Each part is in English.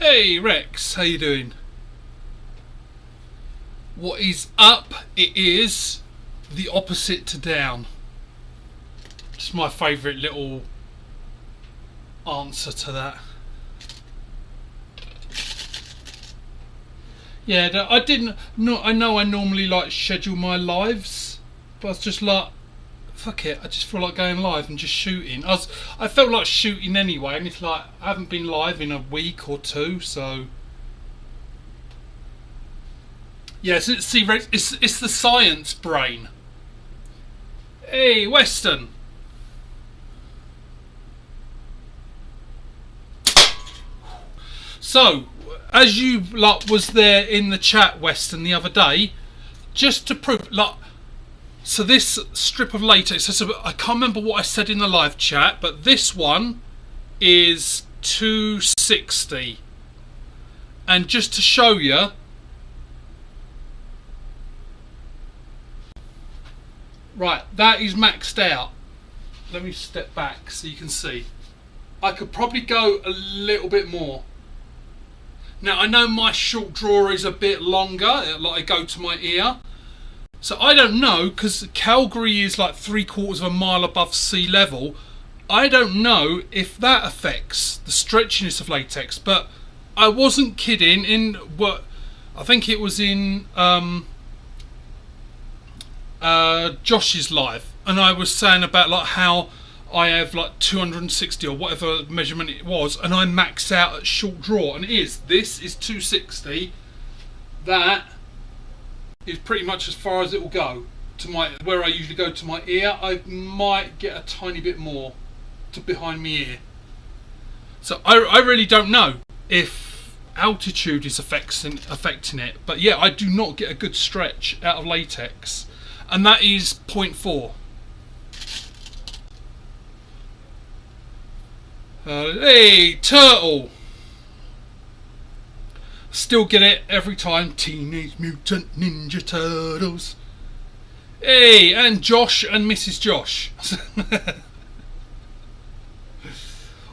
Hey Rex, how you doing? What is up? It is the opposite to down. It's my favourite little answer to that. Yeah, I didn't. No, I know I normally like schedule my lives, but I was just like, fuck it. I just feel like going live and just shooting. I felt like shooting anyway, and it's like I haven't been live in a week or two, so. Yes, it's the science brain. Hey, Weston. So, as you was there in the chat, Weston, the other day, just to prove so this strip of latex. So I can't remember what I said in the live chat, but this one is 260, and just to show you. Right, that is maxed out. Let me step back so you can see. I could probably go a little bit more. Now, I know my short draw is a bit longer, like I go to my ear. So I don't know, because Calgary is like 3/4 of a mile above sea level. I don't know if that affects the stretchiness of latex, but I wasn't kidding. In what I think it was in Josh's live, and I was saying about like how I have like 260 or whatever measurement it was, and I max out at short draw, and this is 260. That is pretty much as far as it will go to where I usually go to my ear. I might get a tiny bit more to behind my ear. So I really don't know if altitude is affecting it, but yeah, I do not get a good stretch out of latex, and that is 0.4. Hey, Turtle! Still get it every time. Teenage Mutant Ninja Turtles. Hey, and Josh and Mrs. Josh.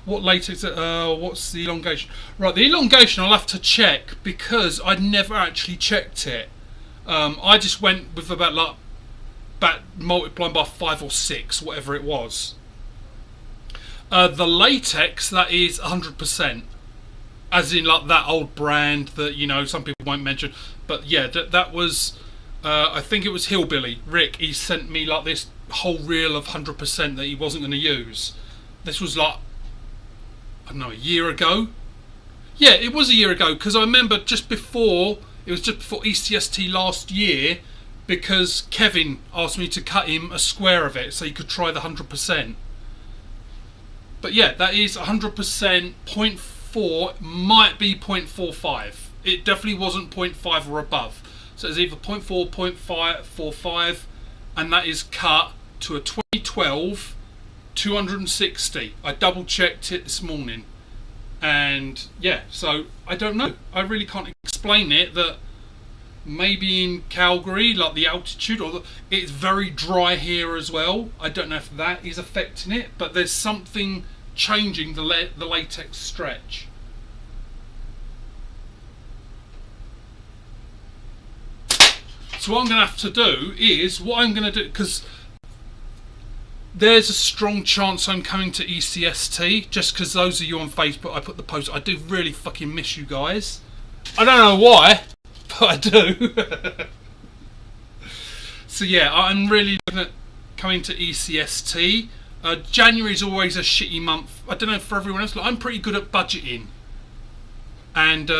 What latex? What's the elongation? Right, the elongation I'll have to check because I'd never actually checked it. I just went with about multiplying by 5 or 6, whatever it was. The latex, that is 100%, as in like that old brand that, you know, some people won't mention, but yeah, that was I think it was Hillbilly Rick. He sent me like this whole reel of 100% that he wasn't going to use. This was like, I don't know, a year ago. Yeah, it was a year ago, because I remember it was just before ECST last year, because Kevin asked me to cut him a square of it so he could try the 100%. But yeah, that is 100%, 0.4, might be 0.45. It definitely wasn't 0.5 or above. So it's either 0.4, 0.45, and that is cut to a 2012 260. I double checked it this morning. And yeah, so I don't know. I really can't explain it. That maybe in Calgary, like the altitude, it's very dry here as well. I don't know if that is affecting it, but there's something changing the latex stretch. So what I'm going to have to do is, because there's a strong chance I'm coming to ECST, just because those of you on Facebook, I put the post. I do really fucking miss you guys. I don't know why, but I do. So yeah, I'm really looking at coming to ECST. January is always a shitty month. I don't know for everyone else. I'm pretty good at budgeting, and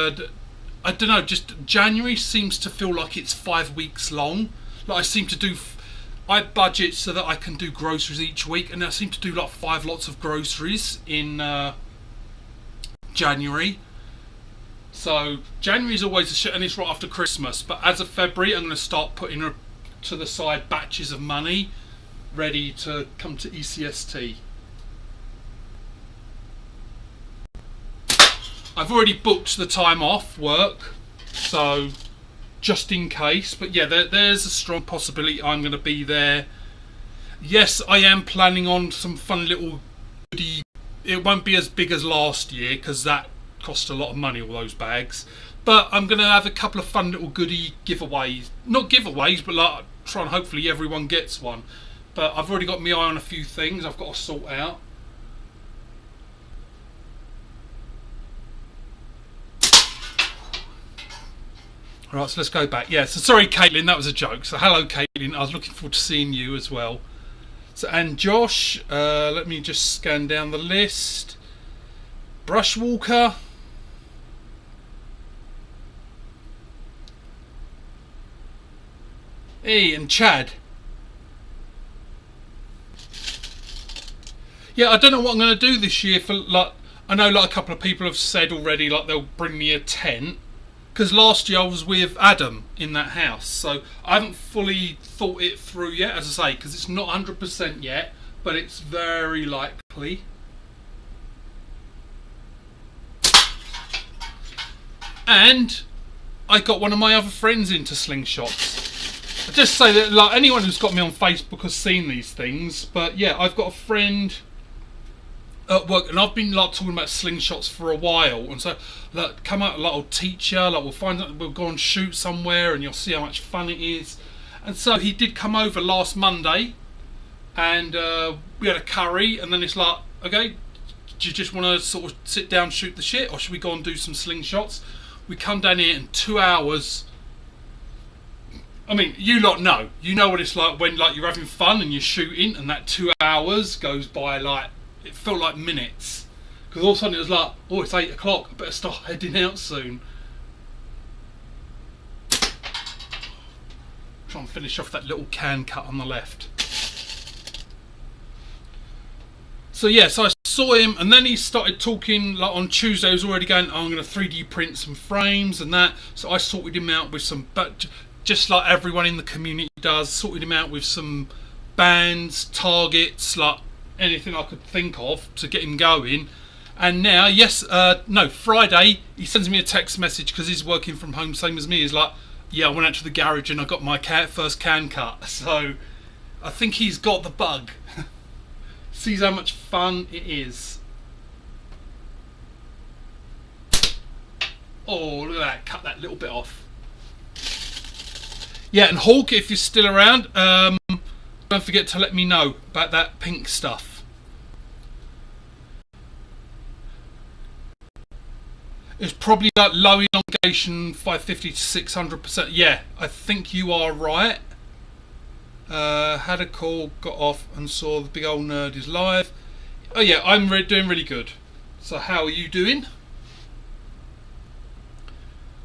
I don't know. Just January seems to feel like it's 5 weeks long. Like I seem to do. I budget so that I can do groceries each week, and I seem to do like 5 lots of groceries in January. So January is always a shit, and it's right after Christmas. But as of February, I'm going to start putting to the side batches of money, ready to come to ECST. I've already booked the time off work, so just in case. But yeah, there's a strong possibility I'm going to be there. Yes, I am planning on some fun little goodie. It won't be as big as last year, because that cost a lot of money, all those bags. But I'm going to have a couple of fun little goodie giveaways. Not giveaways, but like try and hopefully everyone gets one. But I've already got my eye on a few things I've got to sort out. Right, so let's go back. Yeah, so sorry, Caitlin, that was a joke. So hello, Caitlin. I was looking forward to seeing you as well. So, and Josh, let me just scan down the list. Brushwalker. Hey, and Chad. Yeah, I don't know what I'm going to do this year for, like, I know like a couple of people have said already like they'll bring me a tent. Because last year I was with Adam in that house, so I haven't fully thought it through yet, as I say, because it's not 100% yet, but it's very likely. And I got one of my other friends into slingshots. I just say that like anyone who's got me on Facebook has seen these things, but yeah, I've got a friend at work, and I've been like talking about slingshots for a while, and so like come out, like I'll teach you, like we'll go and shoot somewhere, and you'll see how much fun it is. And so he did come over last Monday, and we had a curry, and then it's like, okay, do you just want to sort of sit down, shoot the shit, or should we go and do some slingshots? We come down here in 2 hours. I mean, you lot know, you know what it's like when like you're having fun and you're shooting, and that 2 hours goes by like, it felt like minutes, because all of a sudden it was like, oh, it's 8 o'clock, I better start heading out soon. Try and finish off that little can cut on the left. So yeah, so I saw him, and then he started talking like on Tuesday. He was already going, oh, I'm going to 3D print some frames and that. So I sorted him out with some, but just like everyone in the community does, sorted him out with some bands, targets, like anything I could think of to get him going. And now, Friday he sends me a text message because he's working from home, same as me. He's like, yeah, I went out to the garage and I got my first can cut. So I think he's got the bug. Sees how much fun it is. Oh, look at that, cut that little bit off. Yeah, and Hawk, if you're still around, don't forget to let me know about that pink stuff. It's probably like low elongation, 550 to 600%. Yeah, I think you are right. Had a call, got off, and saw the big old nerd is live. Oh yeah, I'm doing really good. So how are you doing?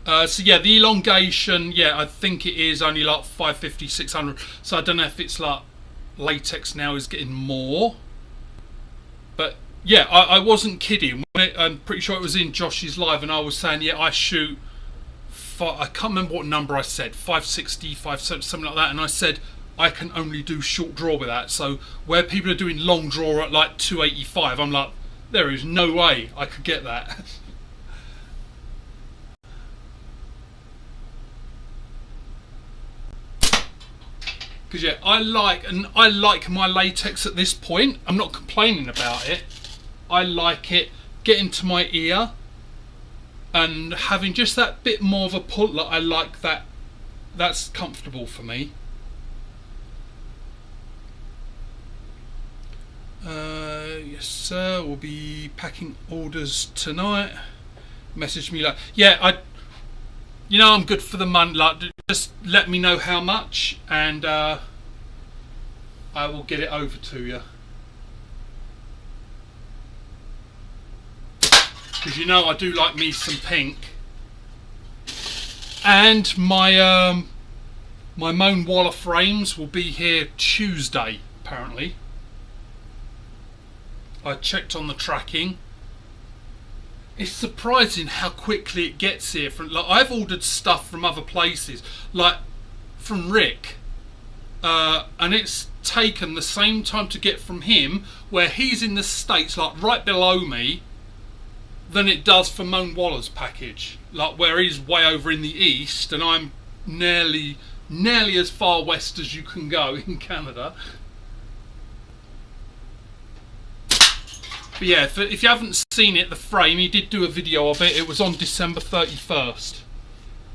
So yeah, the elongation, yeah, I think it is only like 550, 600. So I don't know if it's like latex now is getting more. But yeah, I wasn't kidding. I'm pretty sure it was in Josh's live, and I was saying, yeah, I shoot, I can't remember what number I said, 560, 570, something like that. And I said, I can only do short draw with that. So where people are doing long draw at like 285, I'm like, there is no way I could get that. Because yeah, I like my latex at this point. I'm not complaining about it. I like it getting to my ear and having just that bit more of a pull. Like, I like that. That's comfortable for me. Yes sir, we'll be packing orders tonight. Message me like, yeah, I'm good for the month. Like, just let me know how much, and I will get it over to you. Because I do like me some pink. And my my Moan Waller frames will be here Tuesday, apparently. I checked on the tracking. It's surprising how quickly it gets here. Like, I've ordered stuff from other places, like from Rick, and it's taken the same time to get from him, where he's in the States, like right below me, than it does for Moan Waller's package. Like, where he's way over in the east, and I'm nearly as far west as you can go in Canada. But yeah, if you haven't seen it, the frame, he did do a video of it. It was on December 31st.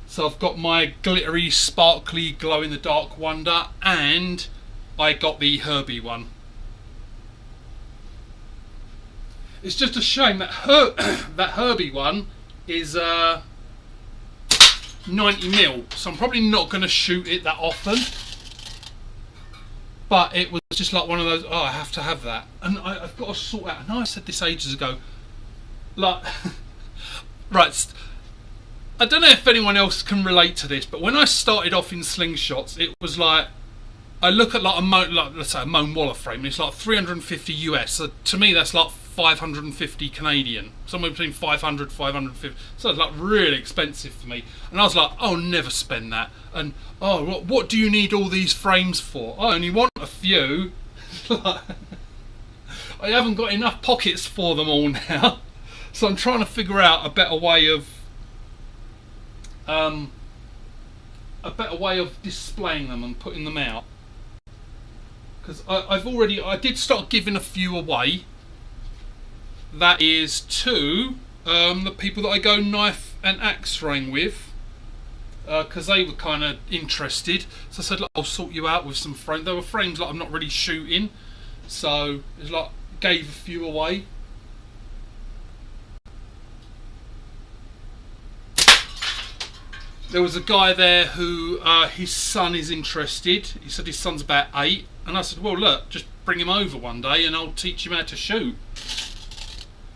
So I've got my glittery, sparkly, glow-in-the-dark Wonder, and I got the Herbie one. It's just a shame that that Herbie one is 90mm, so I'm probably not going to shoot it that often. But it was just like one of those, oh, I have to have that. And I've got to sort out, I know I said this ages ago, like, right, I don't know if anyone else can relate to this, but when I started off in slingshots, it was like, I look at like let's say a Moan Waller frame, and it's like 350 US, so to me that's like 550 Canadian, somewhere between 500, 550, so it's like really expensive for me. And I was like, I'll never spend that. And oh, what do you need all these frames for? I only want a few. I haven't got enough pockets for them all now, so I'm trying to figure out a better way of displaying them and putting them out. Because I did start giving a few away. That is to the people that I go knife and axe throwing with, because they were kind of interested. So I said, look, I'll sort you out with some frames. There were frames like I'm not really shooting, so it's like gave a few away. There was a guy there who his son is interested. He said his son's about 8, and I said, well, look, just bring him over one day and I'll teach him how to shoot.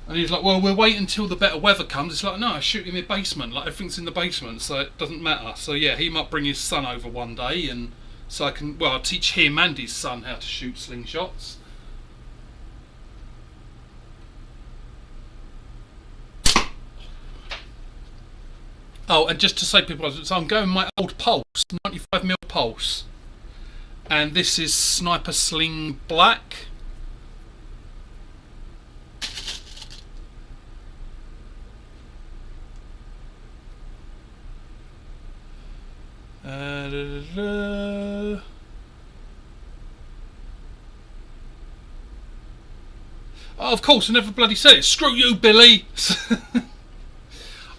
And he was like, well, we'll wait until the better weather comes. It's like, no, I shoot in my basement. Like, everything's in the basement, so it doesn't matter. So yeah, he might bring his son over one day, and so I'll teach him and his son how to shoot slingshots. Oh, and just to say, people, so I'm going my old Pulse, 95mm Pulse, and this is Sniper Sling Black. Oh, of course, I never bloody said it. Screw you, Billy.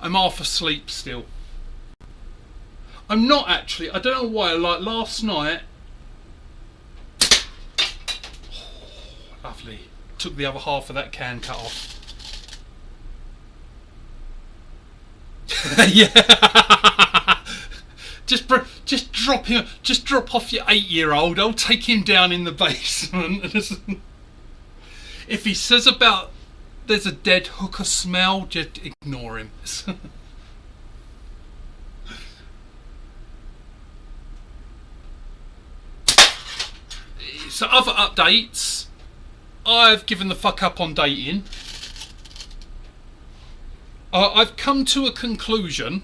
I'm half asleep still. I'm not actually. I don't know why. Like last night. Oh, lovely. Took the other half of that can cut off. Yeah. Just drop him. Just drop off your 8-year-old. I'll take him down in the basement. If he says about there's a dead hooker smell, just ignore him. So other updates. I've given the fuck up on dating. I've come to a conclusion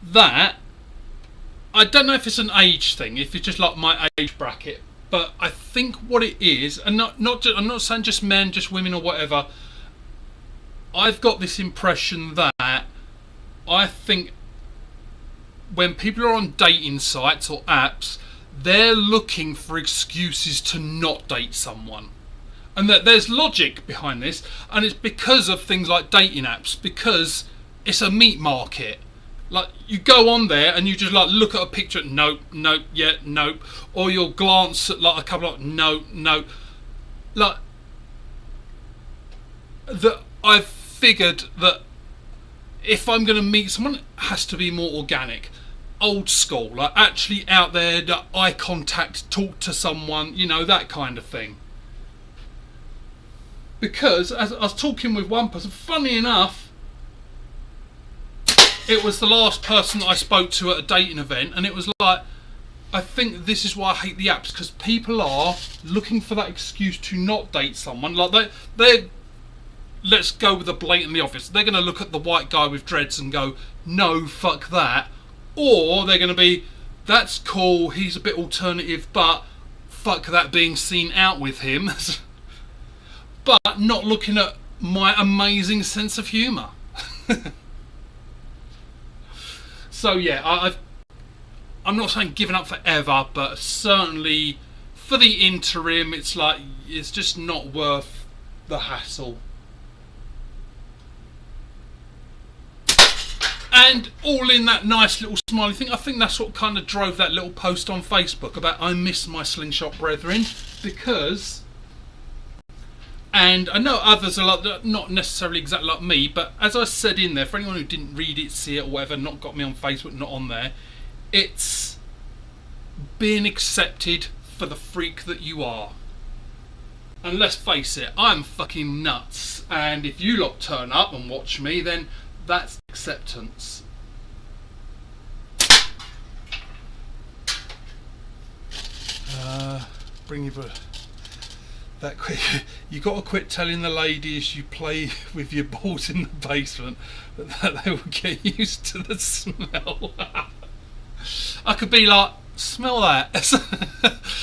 that I don't know if it's an age thing, if it's just like my age bracket, but I think what it is, and I'm not saying just men, just women or whatever. I've got this impression that I think when people are on dating sites or apps, they're looking for excuses to not date someone. And that there's logic behind this, and it's because of things like dating apps, because it's a meat market. Like, you go on there and you just like look at a picture, nope, yeah, nope. Or you'll glance at like a couple of, no. Like, I've figured that if I'm going to meet someone, it has to be more organic. Old school, like actually out there, eye contact, talk to someone, you know, that kind of thing. Because as I was talking with one person, funny enough, it was the last person that I spoke to at a dating event, and it was like, I think this is why I hate the apps, because people are looking for that excuse to not date someone. Like they're let's go with the blatantly obvious. They're going to look at the white guy with dreads and go, no, fuck that. Or they're going to be, that's cool, he's a bit alternative, but fuck that being seen out with him. But not looking at my amazing sense of humour. So yeah, I'm not saying giving up forever, but certainly for the interim, it's like, it's just not worth the hassle. And all in that nice little smiley thing. I think that's what kind of drove that little post on Facebook about I miss my slingshot brethren, because, and I know others are like, not necessarily exactly like me, but as I said in there, for anyone who didn't read it, see it, or whatever, not got me on Facebook, not on there, it's being accepted for the freak that you are. And let's face it, I'm fucking nuts, and if you lot turn up and watch me, then that's acceptance. Bring you that quick. You got to quit telling the ladies you play with your balls in the basement, but that they will get used to the smell. I could be like, smell that.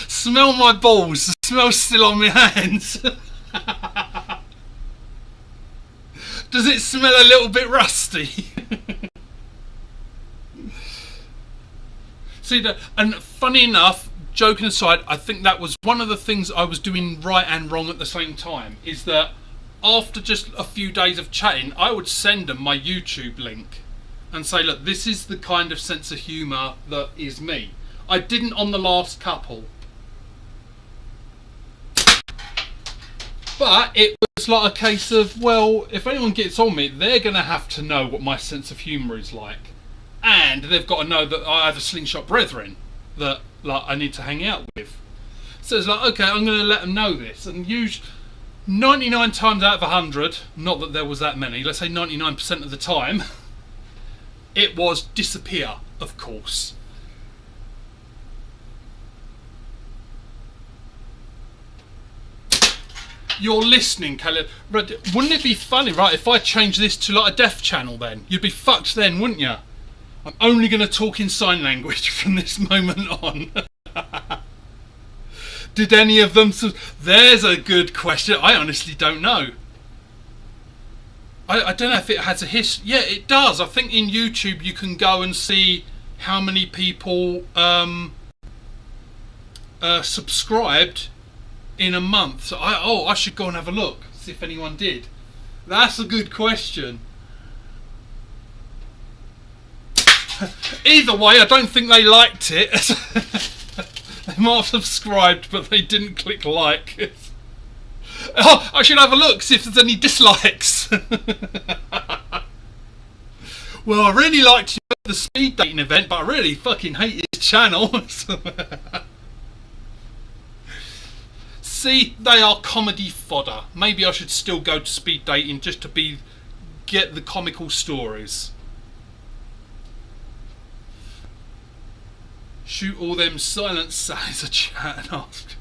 Smell my balls. The smell's still on my hands. Does it smell a little bit rusty? See, and funny enough, joking aside, I think that was one of the things I was doing right and wrong at the same time, is that after just a few days of chatting, I would send them my YouTube link and say, look, this is the kind of sense of humour that is me. I didn't on the last couple. But it was like a case of, well, if anyone gets on me, they're going to have to know what my sense of humour is like. And they've got to know that I have a slingshot brethren that like I need to hang out with. So it's like, okay, I'm going to let them know this. And usually, 99 times out of 100, not that there was that many, let's say 99% of the time, it was disappear, of course. You're listening, Caleb. Wouldn't it be funny, right, if I changed this to like a deaf channel then? You'd be fucked then, wouldn't you? I'm only going to talk in sign language from this moment on. Did any of them... There's a good question. I honestly don't know. I don't know if it has a history. Yeah, it does. I think in YouTube you can go and see how many people subscribed in a month. So I should go and have a look, see if anyone did. That's a good question. Either way, I don't think they liked it. They might have subscribed, but they didn't click like. Oh, I should have a look, see if there's any dislikes. Well, I really liked you at the speed dating event, but I really fucking hate his channel. See, they are comedy fodder. Maybe I should still go to speed dating just to get the comical stories. Shoot all them silent signs of chat and ask.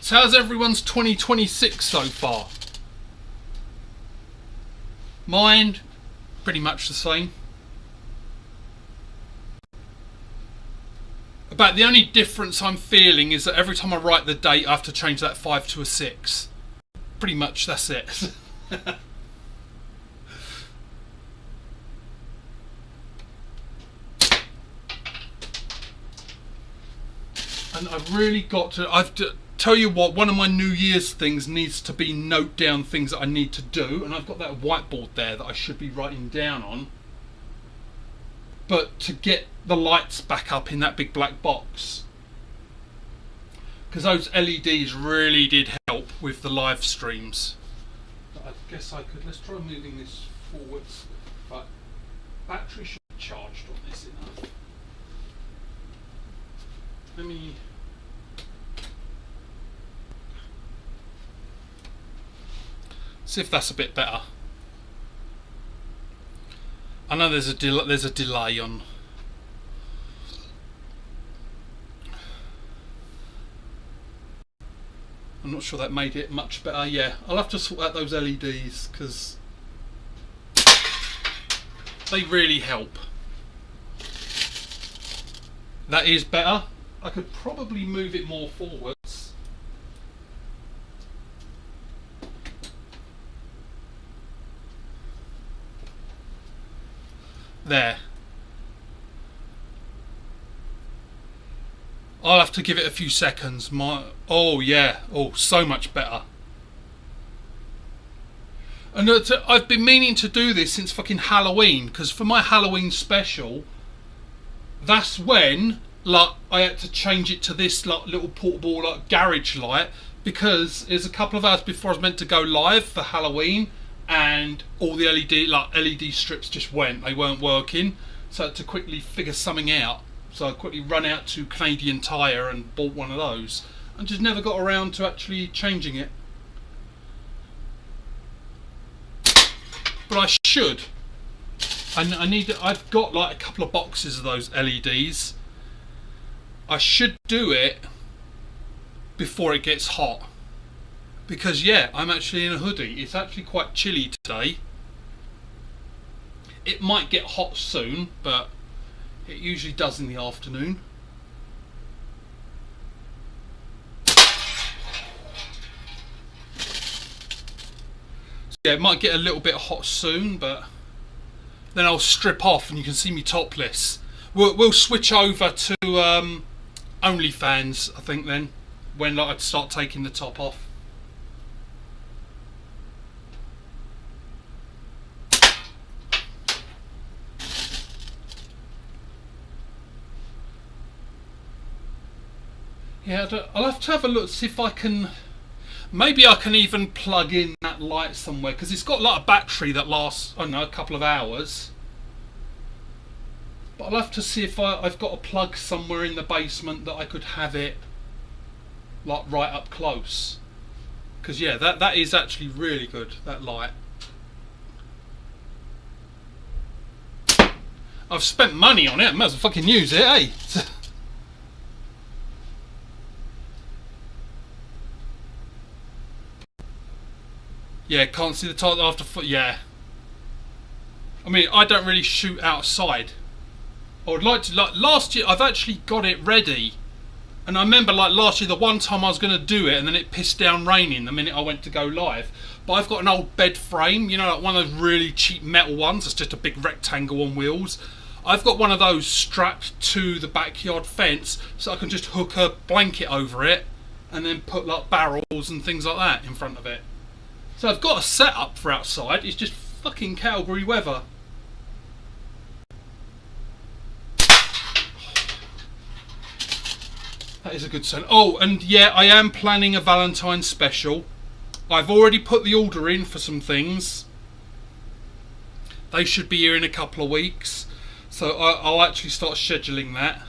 So how's everyone's 2026 so far? Mine, pretty much the same. About the only difference I'm feeling is that every time I write the date I have to change that 5 to a 6. Pretty much that's it. And I've really got to tell you what, one of my New Year's things needs to be note down things that I need to do, and I've got that whiteboard there that I should be writing down on. But to get the lights back up in that big black box, because those LEDs really did help with the live streams. But I guess I could, let's try moving this forwards, but battery should be charged on this enough. Let me... see if that's a bit better. I know there's a delay on. I'm not sure that made it much better. Yeah, I'll have to sort out those LEDs because they really help. That is better. I could probably move it more forwards. There. I'll have to give it a few seconds. Oh yeah. Oh, so much better. And I've been meaning to do this since fucking Halloween, because for my Halloween special, that's when like I had to change it to this like little portable like garage light, because it was a couple of hours before I was meant to go live for Halloween, and all the LED strips just went. They weren't working, so I had to quickly figure something out. So I quickly run out to Canadian Tire and bought one of those, and just never got around to actually changing it. But I should. I've got like a couple of boxes of those LEDs. I should do it before it gets hot. Because yeah, I'm actually in a hoodie. It's actually quite chilly today. It might get hot soon, but it usually does in the afternoon. Yeah, it might get a little bit hot soon, but then I'll strip off and you can see me topless. We'll switch over to OnlyFans, I think, then, when like, I'd start taking the top off. Yeah, I'll have to have a look, see if I can. Maybe I can even plug in that light somewhere, because it's got like a battery that lasts, I don't know, a couple of hours. But I'll have to see if I've got a plug somewhere in the basement that I could have it like right up close. Because yeah, that is actually really good, that light. I've spent money on it, I might as well fucking use it, eh? Yeah, can't see the title after foot. Yeah. I mean, I don't really shoot outside. I would like to. Like last year, I've actually got it ready, and I remember like last year, the one time I was going to do it, and then it pissed down raining the minute I went to go live. But I've got an old bed frame, you know, like one of those really cheap metal ones. It's just a big rectangle on wheels. I've got one of those strapped to the backyard fence, so I can just hook a blanket over it, and then put like barrels and things like that in front of it. So I've got a setup for outside, it's just fucking Calgary weather. That is a good sign. Oh, and yeah, I am planning a Valentine's special. I've already put the order in for some things. They should be here in a couple of weeks. So I'll actually start scheduling that.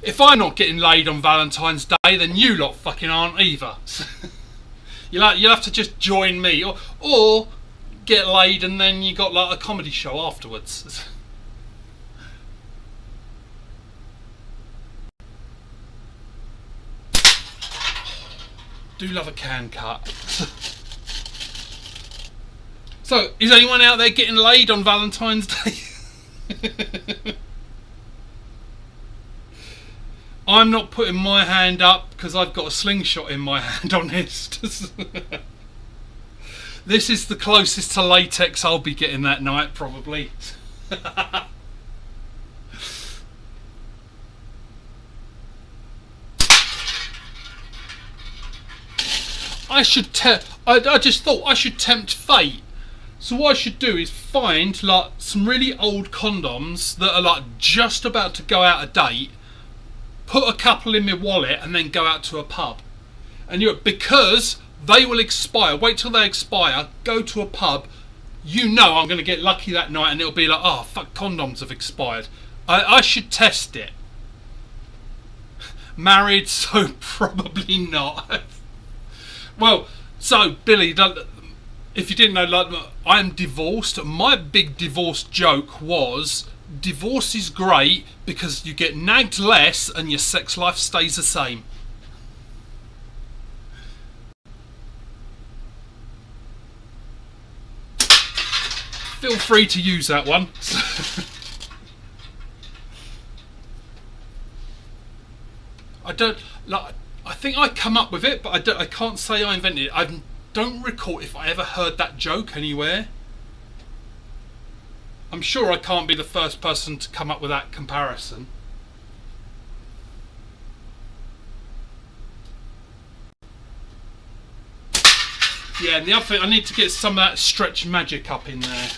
If I'm not getting laid on Valentine's Day, then you lot fucking aren't either. You'll have to just join me, or get laid and then you got like a comedy show afterwards. Do love a can cut. So, is anyone out there getting laid on Valentine's Day? I'm not putting my hand up because I've got a slingshot in my hand on this. This is the closest to latex I'll be getting that night, probably. I just thought I should tempt fate. So what I should do is find like some really old condoms that are like just about to go out of date, put a couple in my wallet, and then go out to a pub. And because they will expire, wait till they expire, go to a pub, you know I'm going to get lucky that night and it'll be like, oh fuck, condoms have expired. I should test it. Married, so probably not. Well, so Billy, if you didn't know, like, I'm divorced. My big divorce joke was, divorce is great because you get nagged less and your sex life stays the same. Feel free to use that one. I think I come up with it, but I can't say I invented it. I don't recall if I ever heard that joke anywhere. I'm sure I can't be the first person to come up with that comparison. Yeah, and the other thing, I need to get some of that stretch magic up in there.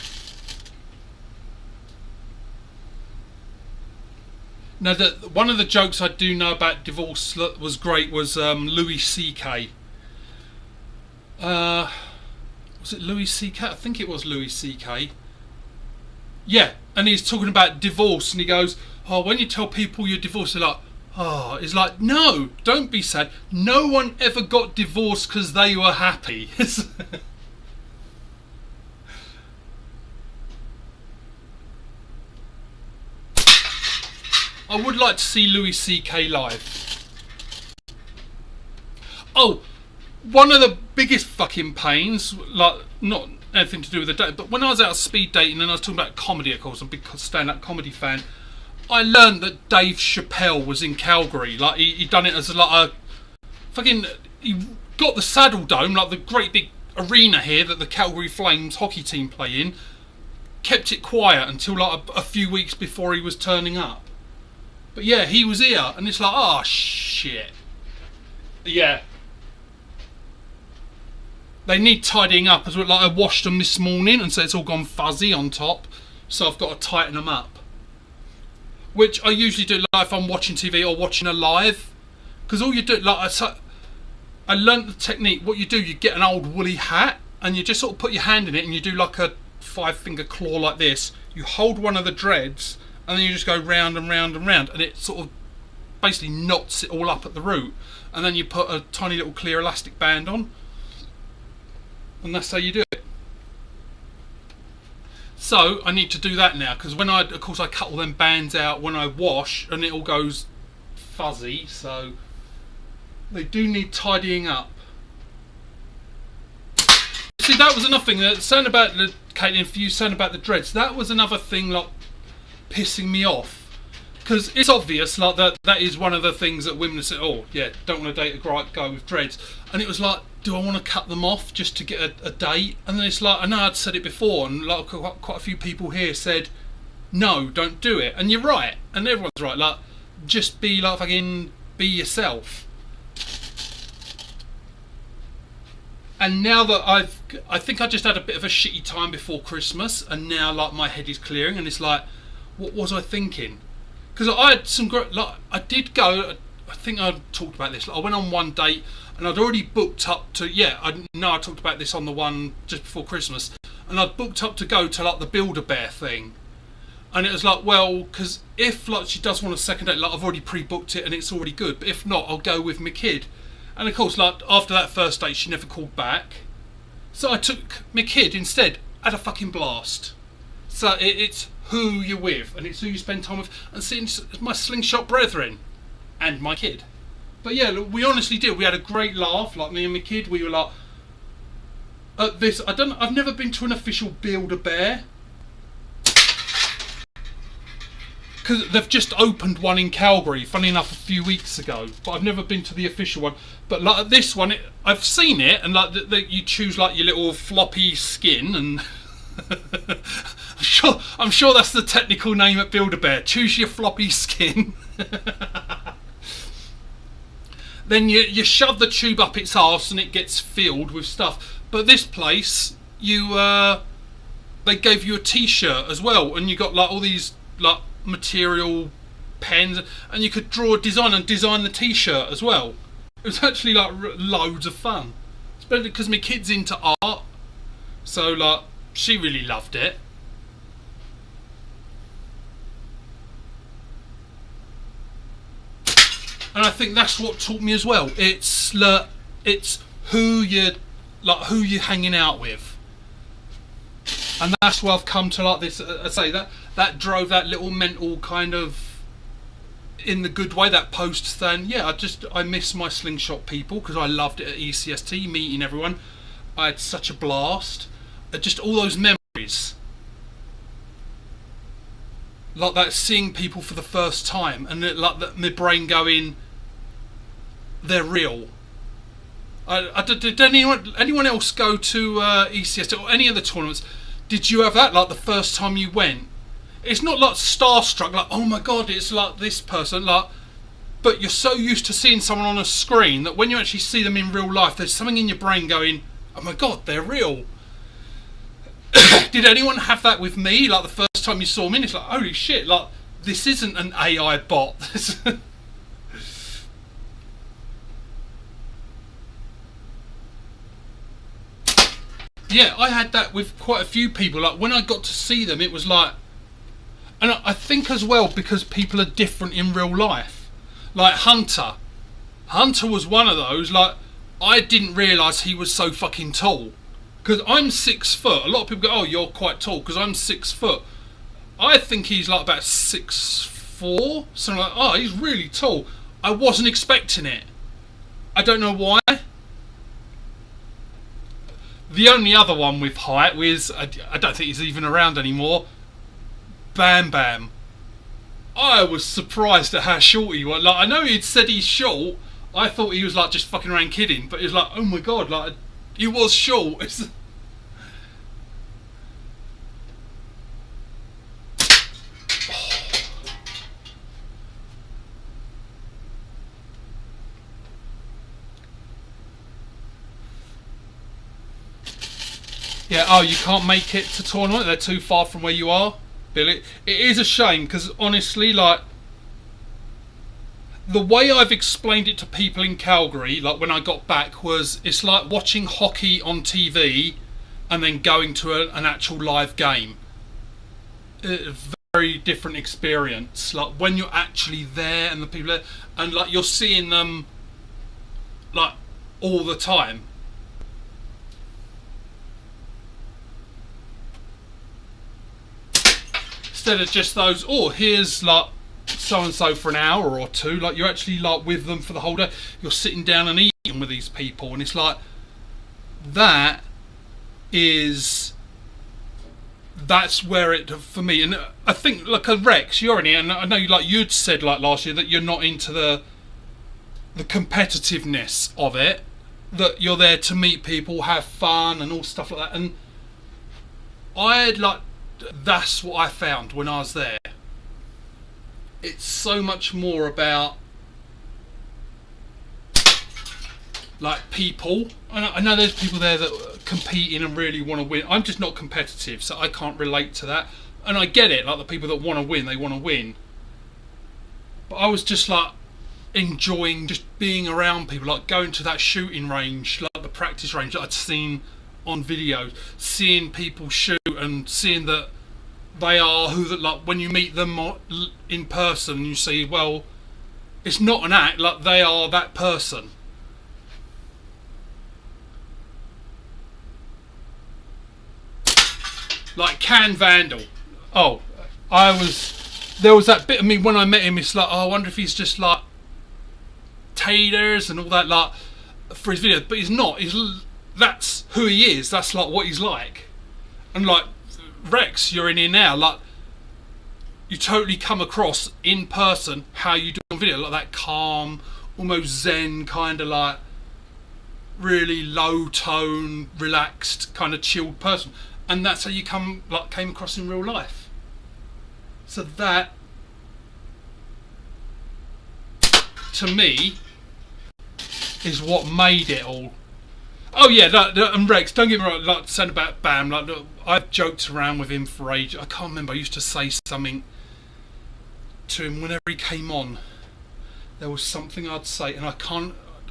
Now, one of the jokes I do know about divorce that was great was Louis C.K. Was it Louis C.K.? I think it was Louis C.K. Yeah, and he's talking about divorce, and he goes, "Oh, when you tell people you're divorced, they're like, oh," it's like, no, don't be sad. No one ever got divorced because they were happy. I would like to see Louis C.K. live. Oh, one of the biggest fucking pains, like, not anything to do with the date, but when I was out speed dating and I was talking about comedy, of course, I'm a big stand-up comedy fan, I learned that Dave Chappelle was in Calgary. Like, he done it as like a fucking, he got the Saddle Dome, like the great big arena here that the Calgary Flames hockey team play in, kept it quiet until like a few weeks before he was turning up. But yeah, he was here, and it's like, oh shit. Yeah. They need tidying up as well. Like, I washed them this morning, and so it's all gone fuzzy on top. So I've got to tighten them up. Which I usually do, like, if I'm watching TV or watching a live. Because all you do, like, I learnt the technique. What you do, you get an old woolly hat, and you just sort of put your hand in it, and you do like a 5-finger claw like this. You hold one of the dreads, and then you just go round and round and round, and it sort of basically knots it all up at the root. And then you put a tiny little clear elastic band on, and that's how you do it. So I need to do that now, because when I cut all them bands out when I wash, and it all goes fuzzy, so they do need tidying up. See, that was another thing, saying about the Caitlin, for you saying about the dreads, that was another thing, like, pissing me off. Because it's obvious, like, that is one of the things that women say, oh yeah, don't want to date a guy with dreads. And it was like, do I want to cut them off just to get a date? And then it's like, I know I'd said it before, and like quite a few people here said, no, don't do it. And you're right, and everyone's right. Like, just be like, fucking be yourself. And now that I think I just had a bit of a shitty time before Christmas, and now like my head is clearing, and it's like, what was I thinking? Because I had some great, like, I did go, I think I talked about this, like, I went on one date, and I'd already booked up to, yeah, I know I talked about this on the one just before Christmas, and I'd booked up to go to like the Build-A-Bear thing. And it was like, well, because if like she does want a second date, like I've already pre-booked it and it's already good, but if not, I'll go with my kid. And of course, like after that first date, she never called back. So I took my kid instead. Had a fucking blast. So it's who you're with, and it's who you spend time with, and seeing my slingshot brethren and my kid. But yeah, look, we honestly did. We had a great laugh. Like me and my kid, we were like, at this. I've never been to an official Build-A-Bear. Because they've just opened one in Calgary, funny enough, a few weeks ago. But I've never been to the official one. But like this one, I've seen it, and like you choose like your little floppy skin, and I'm sure that's the technical name at Build-A-Bear. Choose your floppy skin. Then you shove the tube up its arse, and it gets filled with stuff. But this place, they gave you a T-shirt as well, and you got like all these like material pens, and you could draw a design and design the T-shirt as well. It was actually like loads of fun, especially because my kid's into art, so like she really loved it. And I think that's what taught me as well. It's who you're hanging out with, and that's why I've come to like this. I say that drove that little mental kind of, in the good way, that post saying, yeah, I miss my slingshot people, because I loved it at ECST, meeting everyone. I had such a blast. Just all those memories. Like that, seeing people for the first time, and like that, my brain going, they're real. Did anyone else go to ECST or any of the tournaments? Did you have that, like, the first time you went? It's not like starstruck, like, oh my god, it's like this person, like, but you're so used to seeing someone on a screen that when you actually see them in real life, there's something in your brain going, oh my god, they're real. Did anyone have that with me? Like, the first time you saw me, and it's like, holy shit, like, this isn't an AI bot. Yeah, I had that with quite a few people. Like, when I got to see them, it was like, and I think as well because people are different in real life. Like Hunter. Hunter was one of those, like, I didn't realise he was so fucking tall. Because I'm 6 foot. A lot of people go, oh, you're quite tall, because I'm 6 foot. I think he's like about 6'4", something like, oh, he's really tall. I wasn't expecting it. I don't know why. The only other one with height was, I don't think he's even around anymore, Bam Bam. I was surprised at how short he was. Like, I know he'd said he's short. I thought he was like just fucking around kidding, but it was like, oh my god, like, he was short. Yeah, oh, you can't make it to tournament, they're too far from where you are, Billy. It is a shame, because honestly, like, the way I've explained it to people in Calgary, like when I got back, was it's like watching hockey on TV and then going to an actual live game. A very different experience. Like, when you're actually there and the people there, and like you're seeing them like all the time. Instead of just those, oh, here's like so and so for an hour or two, like you're actually like with them for the whole day. You're sitting down and eating with these people, and it's like that's where it, for me. And I think, like, a Rex, you're in it, and I know like you'd said like last year that you're not into the competitiveness of it, that you're there to meet people, have fun and all stuff like that. And I'd like, that's what I found when I was there. It's so much more about like people. I know there's people there that are competing and really want to win. I'm just not competitive, so I can't relate to that. And I get it, like the people that want to win, they want to win. But I was just like enjoying just being around people, like going to that shooting range, like the practice range that I'd seen on videos, seeing people shoot and seeing that they are who that, like when you meet them in person, you see, well, it's not an act, like they are that person. Like Can Vandal. Oh, there was that bit of me when I met him, it's like, oh, I wonder if he's just like taters and all that, like, for his videos, but he's not. That's who he is, that's like what he's like. And like Rex, you're in here now, like you totally come across in person how you do on video, like that calm, almost zen kind of like really low tone, relaxed, kind of chilled person. And that's how you came across in real life. So that, to me, is what made it all. Oh yeah, and Rex, don't get me wrong, like saying about Bam, like I've joked around with him for ages. I can't remember, I used to say something to him whenever he came on. There was something I'd say, and I'd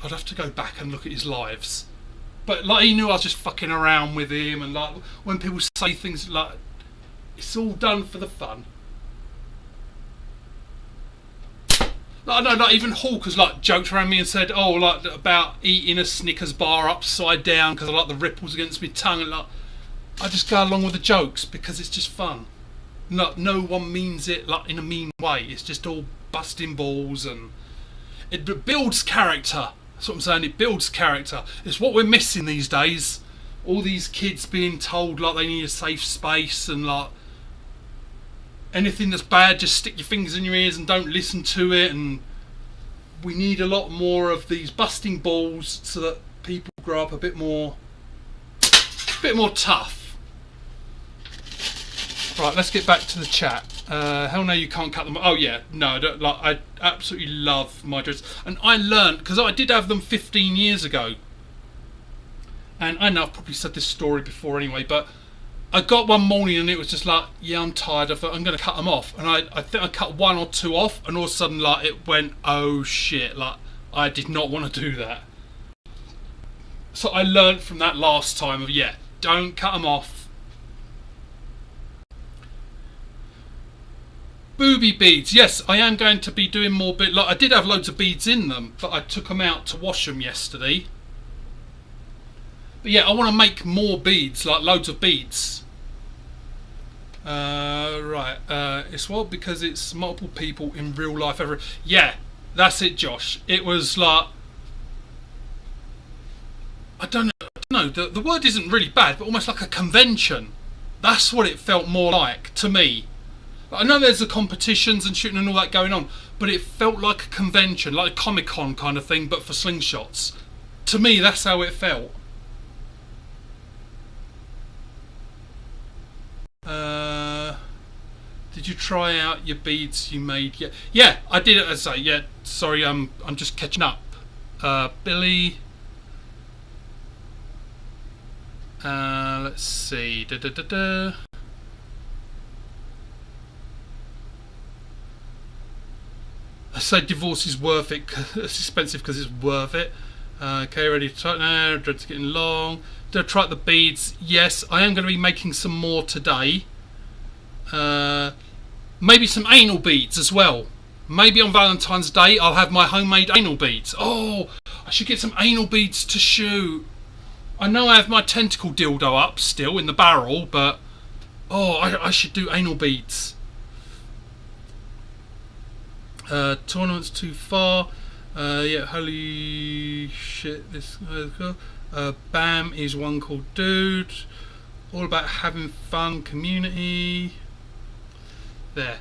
have to go back and look at his lives. But like, he knew I was just fucking around with him, and like when people say things, like it's all done for the fun. Like, I know, like even Hawk has like joked around me and said, oh, like about eating a Snickers bar upside down because I like the ripples against my tongue, and like I just go along with the jokes because it's just fun. Like, no one means it like in a mean way. It's just all busting balls, and it builds character. That's what I'm saying. It builds character. It's what we're missing these days. All these kids being told like they need a safe space, and like anything that's bad, just stick your fingers in your ears and don't listen to it. And we need a lot more of these busting balls so that people grow up a bit more tough. Right, let's get back to the chat. Hell no, you can't cut them. Oh yeah, no, I don't, like, I absolutely love my dreads, and I learned because I did have them 15 years ago. And I know I've probably said this story before anyway, but I got one morning and it was just like, yeah, I'm tired. I thought I'm going to cut them off, and I think I cut one or two off, and all of a sudden, like, it went, oh shit, like I did not want to do that. So I learned from that last time of, yeah, don't cut them off. Booby beads, yes, I am going to be doing more bit. Like, I did have loads of beads in them, but I took them out to wash them yesterday. But yeah, I want to make more beads, like loads of beads. Right, it's well because it's multiple people in real life. Yeah, that's it, Josh. It was like, I don't know. The word isn't really bad, but almost like a convention. That's what it felt more like to me. I know there's the competitions and shooting and all that going on, but it felt like a convention, like a Comic-Con kind of thing, but for slingshots. To me, that's how it felt. Did you try out your beads you made? Yeah, I did it. As I say, yeah. Sorry, I'm just catching up. Billy. Let's see. I say divorce is worth it. It's expensive because it's worth it. Okay, ready to try now. Dread's getting long. Did I try the beads? Yes, I am going to be making some more today. Maybe some anal beads as well. Maybe on Valentine's Day I'll have my homemade anal beads. Oh, I should get some anal beads to shoot. I know I have my tentacle dildo up still in the barrel, but oh, I should do anal beads. Tournament's too far. Yeah, holy shit, this Bam is one called Dude. All about having fun, community. There.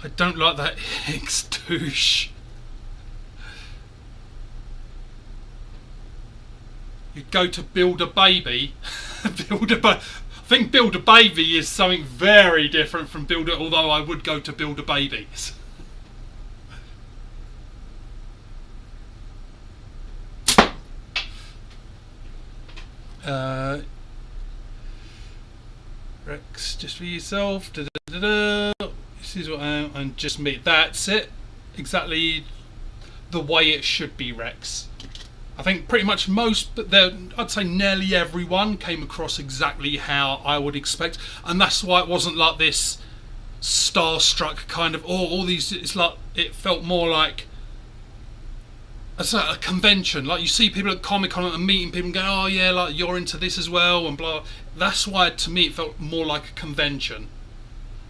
I don't like that Higgs douche. You go to build a baby. I think build a baby is something very different from build a, although I would go to build a baby. Rex, just for yourself. Da, da, da, da. This is what I'm just me. That's it. Exactly the way it should be, Rex. I think pretty much most, but I'd say nearly everyone came across exactly how I would expect, and that's why it wasn't like this starstruck kind of, all these. It's like it felt more like a convention. Like you see people at Comic-Con and meeting people and going, oh yeah, like you're into this as well, and blah. That's why to me it felt more like a convention.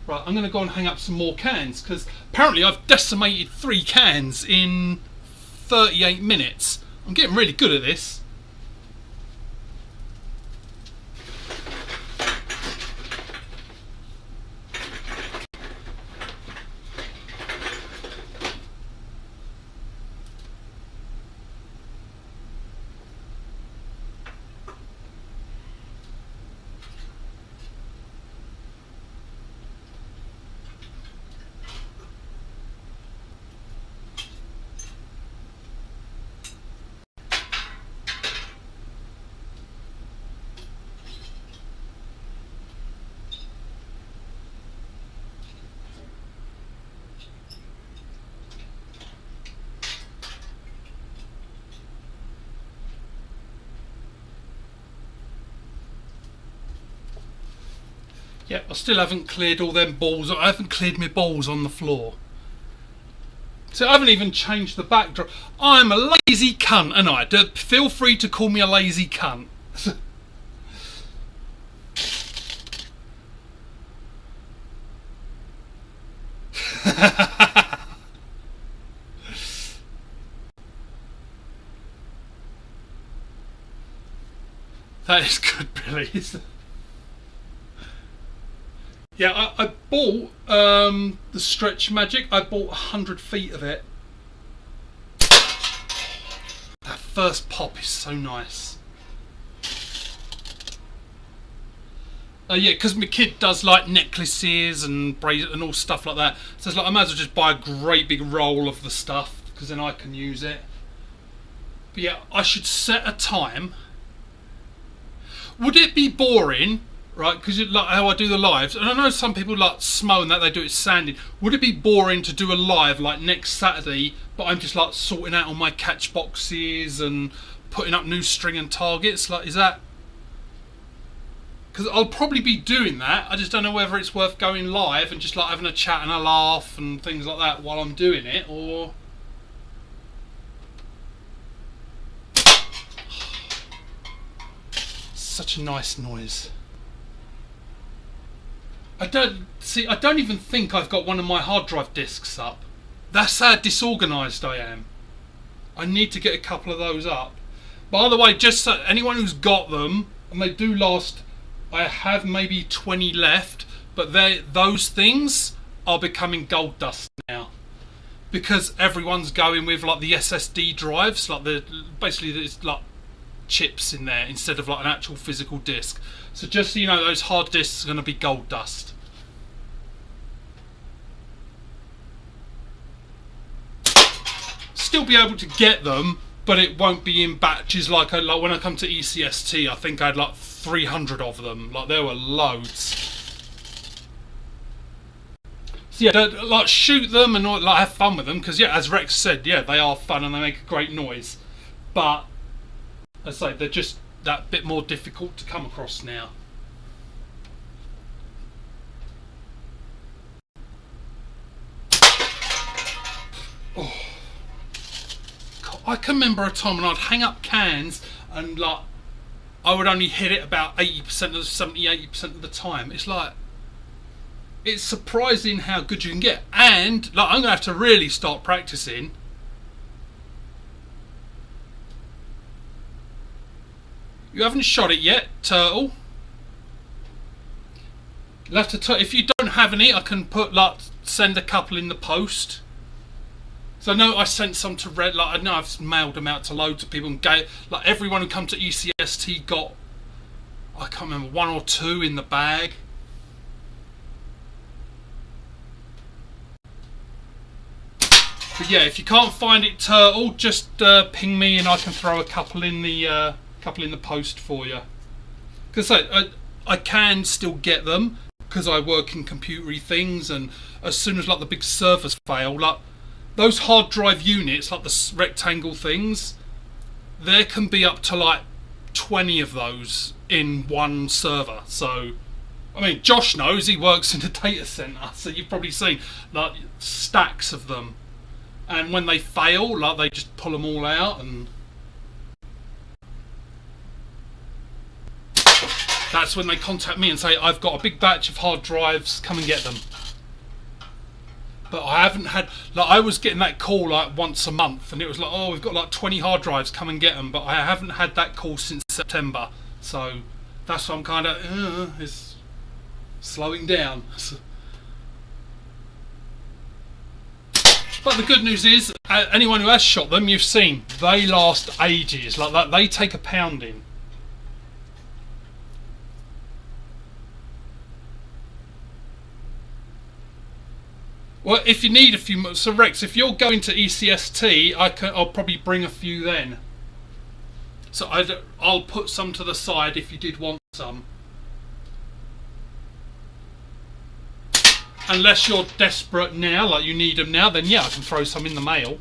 Right, I'm going to go and hang up some more cans because apparently I've decimated 3 cans in 38 minutes. I'm getting really good at this. Yeah, I still haven't cleared all them balls. I haven't cleared my balls on the floor. So I haven't even changed the backdrop. I'm a lazy cunt, and I feel free to call me a lazy cunt. That is good, Billy. Yeah, I bought the Stretch Magic. I bought 100 feet of it. That first pop is so nice. Yeah, because my kid does like necklaces and bracelets and all stuff like that. So it's like I might as well just buy a great big roll of the stuff because then I can use it. But yeah, I should set a time. Would it be boring, right? Because like how I do the lives, and I know some people like Smo and that they do it sanding. Would it be boring to do a live like next Saturday, but I'm just like sorting out all my catch boxes and putting up new string and targets? Like, is that? Because I'll probably be doing that. I just don't know whether it's worth going live and just like having a chat and a laugh and things like that while I'm doing it, or. Such a nice noise. I don't even think I've got one of my hard drive discs up. That's how disorganised I am. I need to get a couple of those up. By the way, just so anyone who's got them, and they do last, I have maybe 20 left, but those things are becoming gold dust now. Because everyone's going with like the SSD drives, like basically it's like chips in there instead of like an actual physical disc. So just so you know, those hard discs are going to be gold dust. Still be able to get them, but it won't be in batches like when I come to ECST. I think I had like 300 of them. Like there were loads. So yeah, like shoot them and like have fun with them because yeah, as Rex said, yeah, they are fun and they make a great noise. But as I say, they're just that bit more difficult to come across now. Oh. I can remember a time when I'd hang up cans and like I would only hit it about 80% of the 70-80% of the time. It's like it's surprising how good you can get. And like I'm gonna have to really start practicing. You haven't shot it yet, Turtle. You'll have to if you don't have any, I can send a couple in the post. So I know I sent some to Red. Like I know I've mailed them out to loads of people and like everyone who come to ECST got, I can't remember, 1 or 2 in the bag. But yeah, if you can't find it, Turtle, just ping me and I can throw a couple in the post for you. Because I can still get them because I work in computery things, and as soon as like the big servers fail, like those hard drive units, like the rectangle things, there can be up to like 20 of those in one server. So I mean, Josh knows, he works in a data centre, so you've probably seen like stacks of them, and when they fail, like they just pull them all out, and that's when they contact me and say, I've got a big batch of hard drives, come and get them. But I haven't had, like I was getting that call like once a month, and it was like, oh, we've got like 20 hard drives, come and get them. But I haven't had that call since September, so that's why I'm kind of it's slowing down. But the good news is, anyone who has shot them, you've seen, they last ages. Like that, they take a pounding. Well, if you need a few more, so Rex, if you're going to ECST, I'll probably bring a few then. So I'll put some to the side if you did want some. Unless you're desperate now, like you need them now, then yeah, I can throw some in the mail.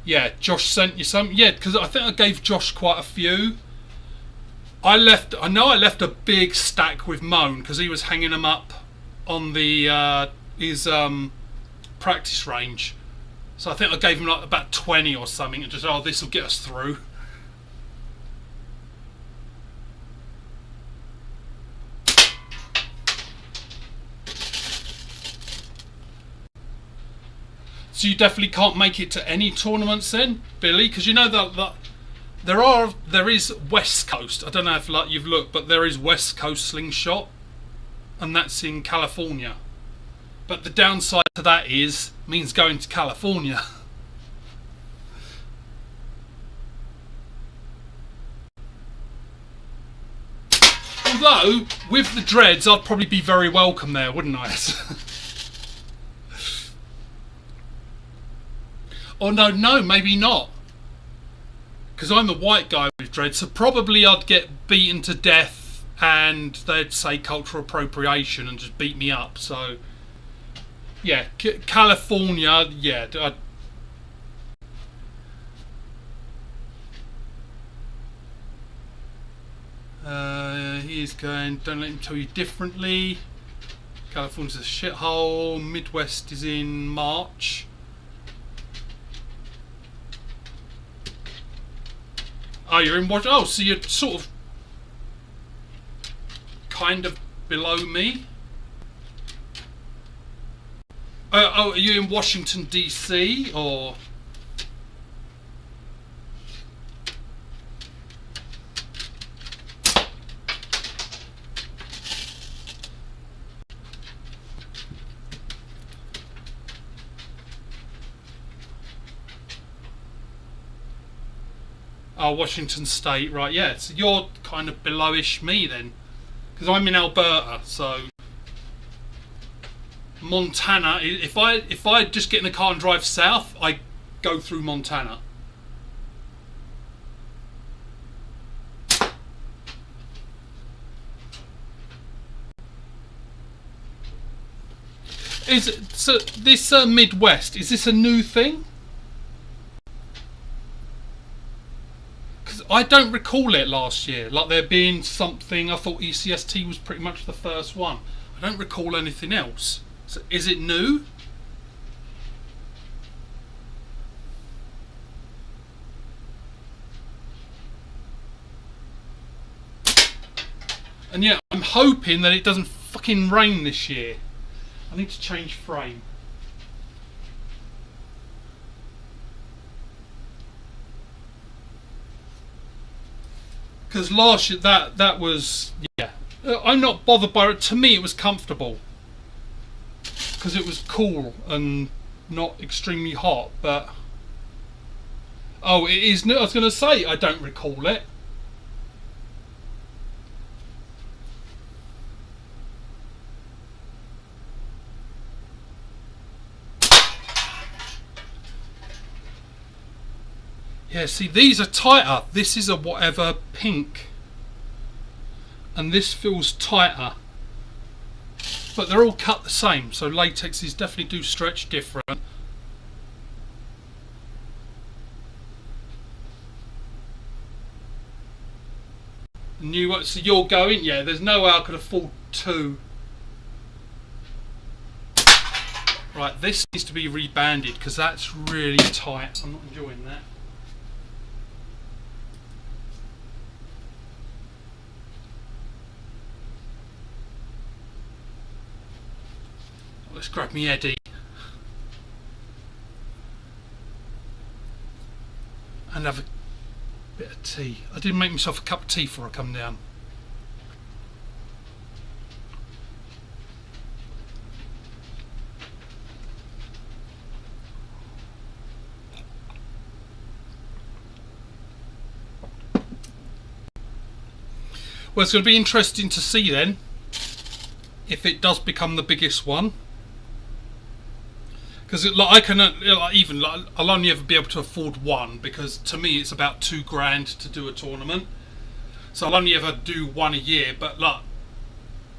Yeah, Josh sent you some. Yeah, because I think I gave Josh quite a few. I know I left a big stack with Moan because he was hanging them up on the his practice range. So I think I gave him like about 20 or something, and just this will get us through. So you definitely can't make it to any tournaments then, Billy, because you know that there is West Coast. I don't know if like you've looked, but there is West Coast Slingshot, and that's in California. But the downside to that means going to California. Although, with the dreads, I'd probably be very welcome there, wouldn't I? Oh no, maybe not. Because I'm the white guy with dreads, so probably I'd get beaten to death and they'd say cultural appropriation and just beat me up. So, yeah, California, yeah. He's going, don't let him tell you differently. California's a shithole. Midwest is in March. Oh, you're in Washington. Oh, so you're sort of kind of below me. Oh, are you in Washington DC or? Oh, Washington State, right? Yeah, so you're kind of belowish me then, because I'm in Alberta. So Montana. If I just get in a car and drive south, I go through Montana. Is it, so this Midwest? Is this a new thing? I don't recall it last year, like there being something. I thought ECST was pretty much the first one. I don't recall anything else. So is it new? And yeah, I'm hoping that it doesn't fucking rain this year. I need to change frame. Because last year that was, yeah. I'm not bothered by it. To me, it was comfortable because it was cool and not extremely hot. But oh, it is new. I was going to say I don't recall it. Yeah, see, these are tighter. This is a whatever pink. And this feels tighter. But they're all cut the same, so latexes definitely do stretch different. New one, so you're going? Yeah, there's no way I could afford two. Right, this needs to be rebanded because that's really tight. I'm not enjoying that. Let's grab me Eddie. And have a bit of tea. I did make myself a cup of tea before I come down. Well, it's going to be interesting to see then if it does become the biggest one. Because like, I can even like, I'll only ever be able to afford one because to me it's about $2,000 to do a tournament. So I'll only ever do one a year. But like,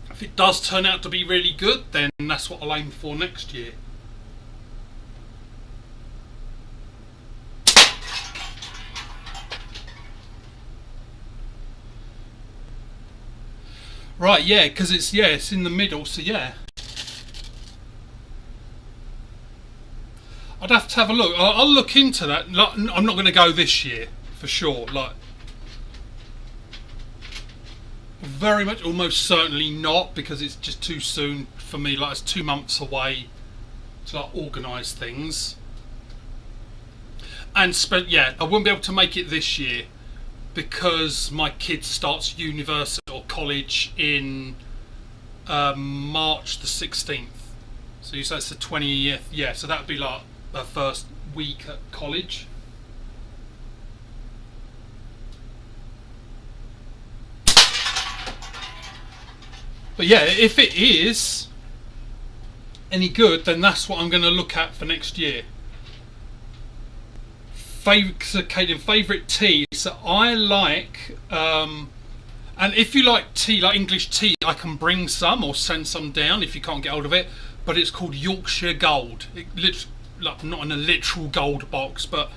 if it does turn out to be really good, then that's what I'll aim for next year. Right, yeah, because it's in the middle, so yeah. I'd have to have a look. I'll look into that. Like, I'm not going to go this year for sure. Like, very much, almost certainly not, because it's just too soon for me. Like, it's 2 months away to like organise things. And yeah, I wouldn't be able to make it this year because my kid starts university or college in March the 16th. So you say it's the 20th. Yeah, so that'd be like her first week at college. But yeah, if it is any good, then that's what I'm going to look at for next year. Favourite tea. So I like, and if you like tea, like English tea, I can bring some or send some down if you can't get hold of it. But it's called Yorkshire Gold. Like not in a literal gold box, but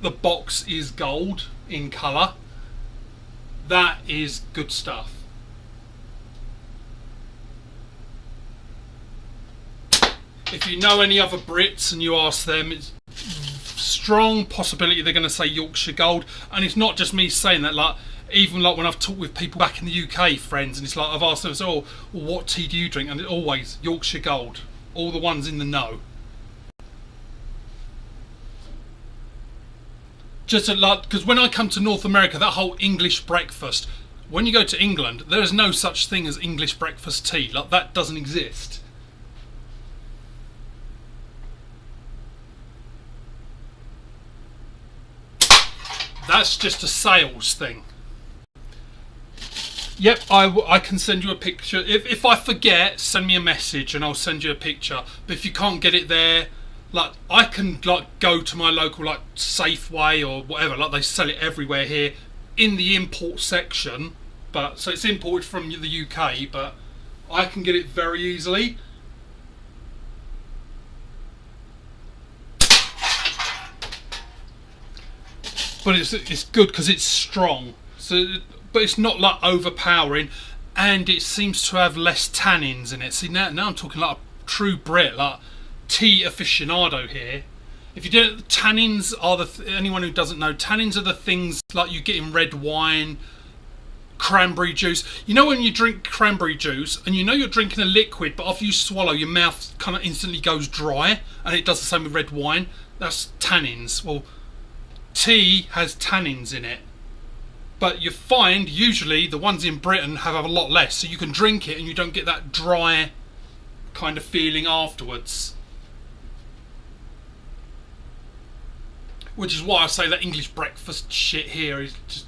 the box is gold in colour. That is good stuff. If you know any other Brits and you ask them, it's strong possibility they're going to say Yorkshire Gold. And it's not just me saying that. Like even like when I've talked with people back in the UK, friends, and it's like I've asked them, "Oh, well, what tea do you drink?" And it's always Yorkshire Gold. All the ones in the know. Just like because when I come to North America, that whole English breakfast. When you go to England, there is no such thing as English breakfast tea. Like that doesn't exist. That's just a sales thing. Yep, I can send you a picture. If I forget, send me a message and I'll send you a picture. But if you can't get it there, like I can like go to my local like Safeway or whatever. Like they sell it everywhere here in the import section. But so it's imported from the UK, but I can get it very easily. But it's good because it's strong. So, but it's not like overpowering, and it seems to have less tannins in it. See now I'm talking like a true Brit, like tea aficionado here. If you do, tannins are anyone who doesn't know, tannins are the things like you get in red wine, cranberry juice. You know when you drink cranberry juice and you know you're drinking a liquid, but after you swallow, your mouth kind of instantly goes dry, and it does the same with red wine. That's tannins. Well, tea has tannins in it, but you find usually the ones in Britain have a lot less, so you can drink it and you don't get that dry kind of feeling afterwards. Which is why I say that English breakfast shit here is just,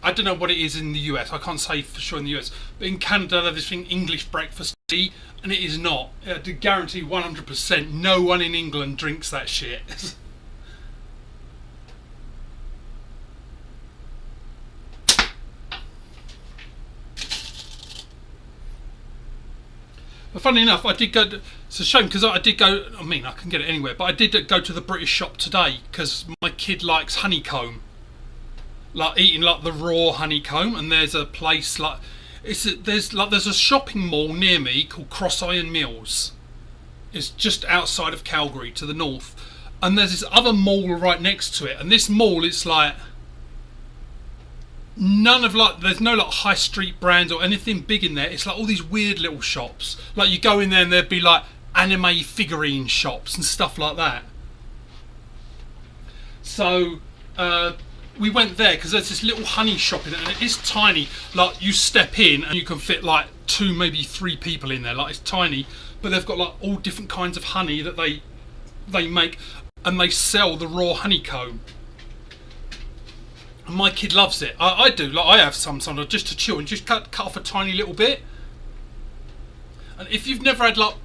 I don't know what it is in the US, I can't say for sure in the US, but in Canada they have this thing English breakfast tea, and it is not. I guarantee 100% no one in England drinks that shit. But funny enough, I did go. It's a shame because I did go. I mean, I can get it anywhere, but I did go to the British shop today because my kid likes honeycomb, like eating like the raw honeycomb. And there's a place like there's a shopping mall near me called Cross Iron Mills. It's just outside of Calgary to the north, and there's this other mall right next to it. And this mall, it's like none of like there's no like high street brands or anything big in there. It's like all these weird little shops. Like you go in there and there'd be like anime figurine shops and stuff like that. So we went there because there's this little honey shop in it, and it is tiny. Like you step in and you can fit like 2, maybe 3 people in there. Like it's tiny, but they've got like all different kinds of honey that they make, and they sell the raw honeycomb. And my kid loves it. I do. Like I have some sometimes just to chew and just cut off a tiny little bit. And if you've never had like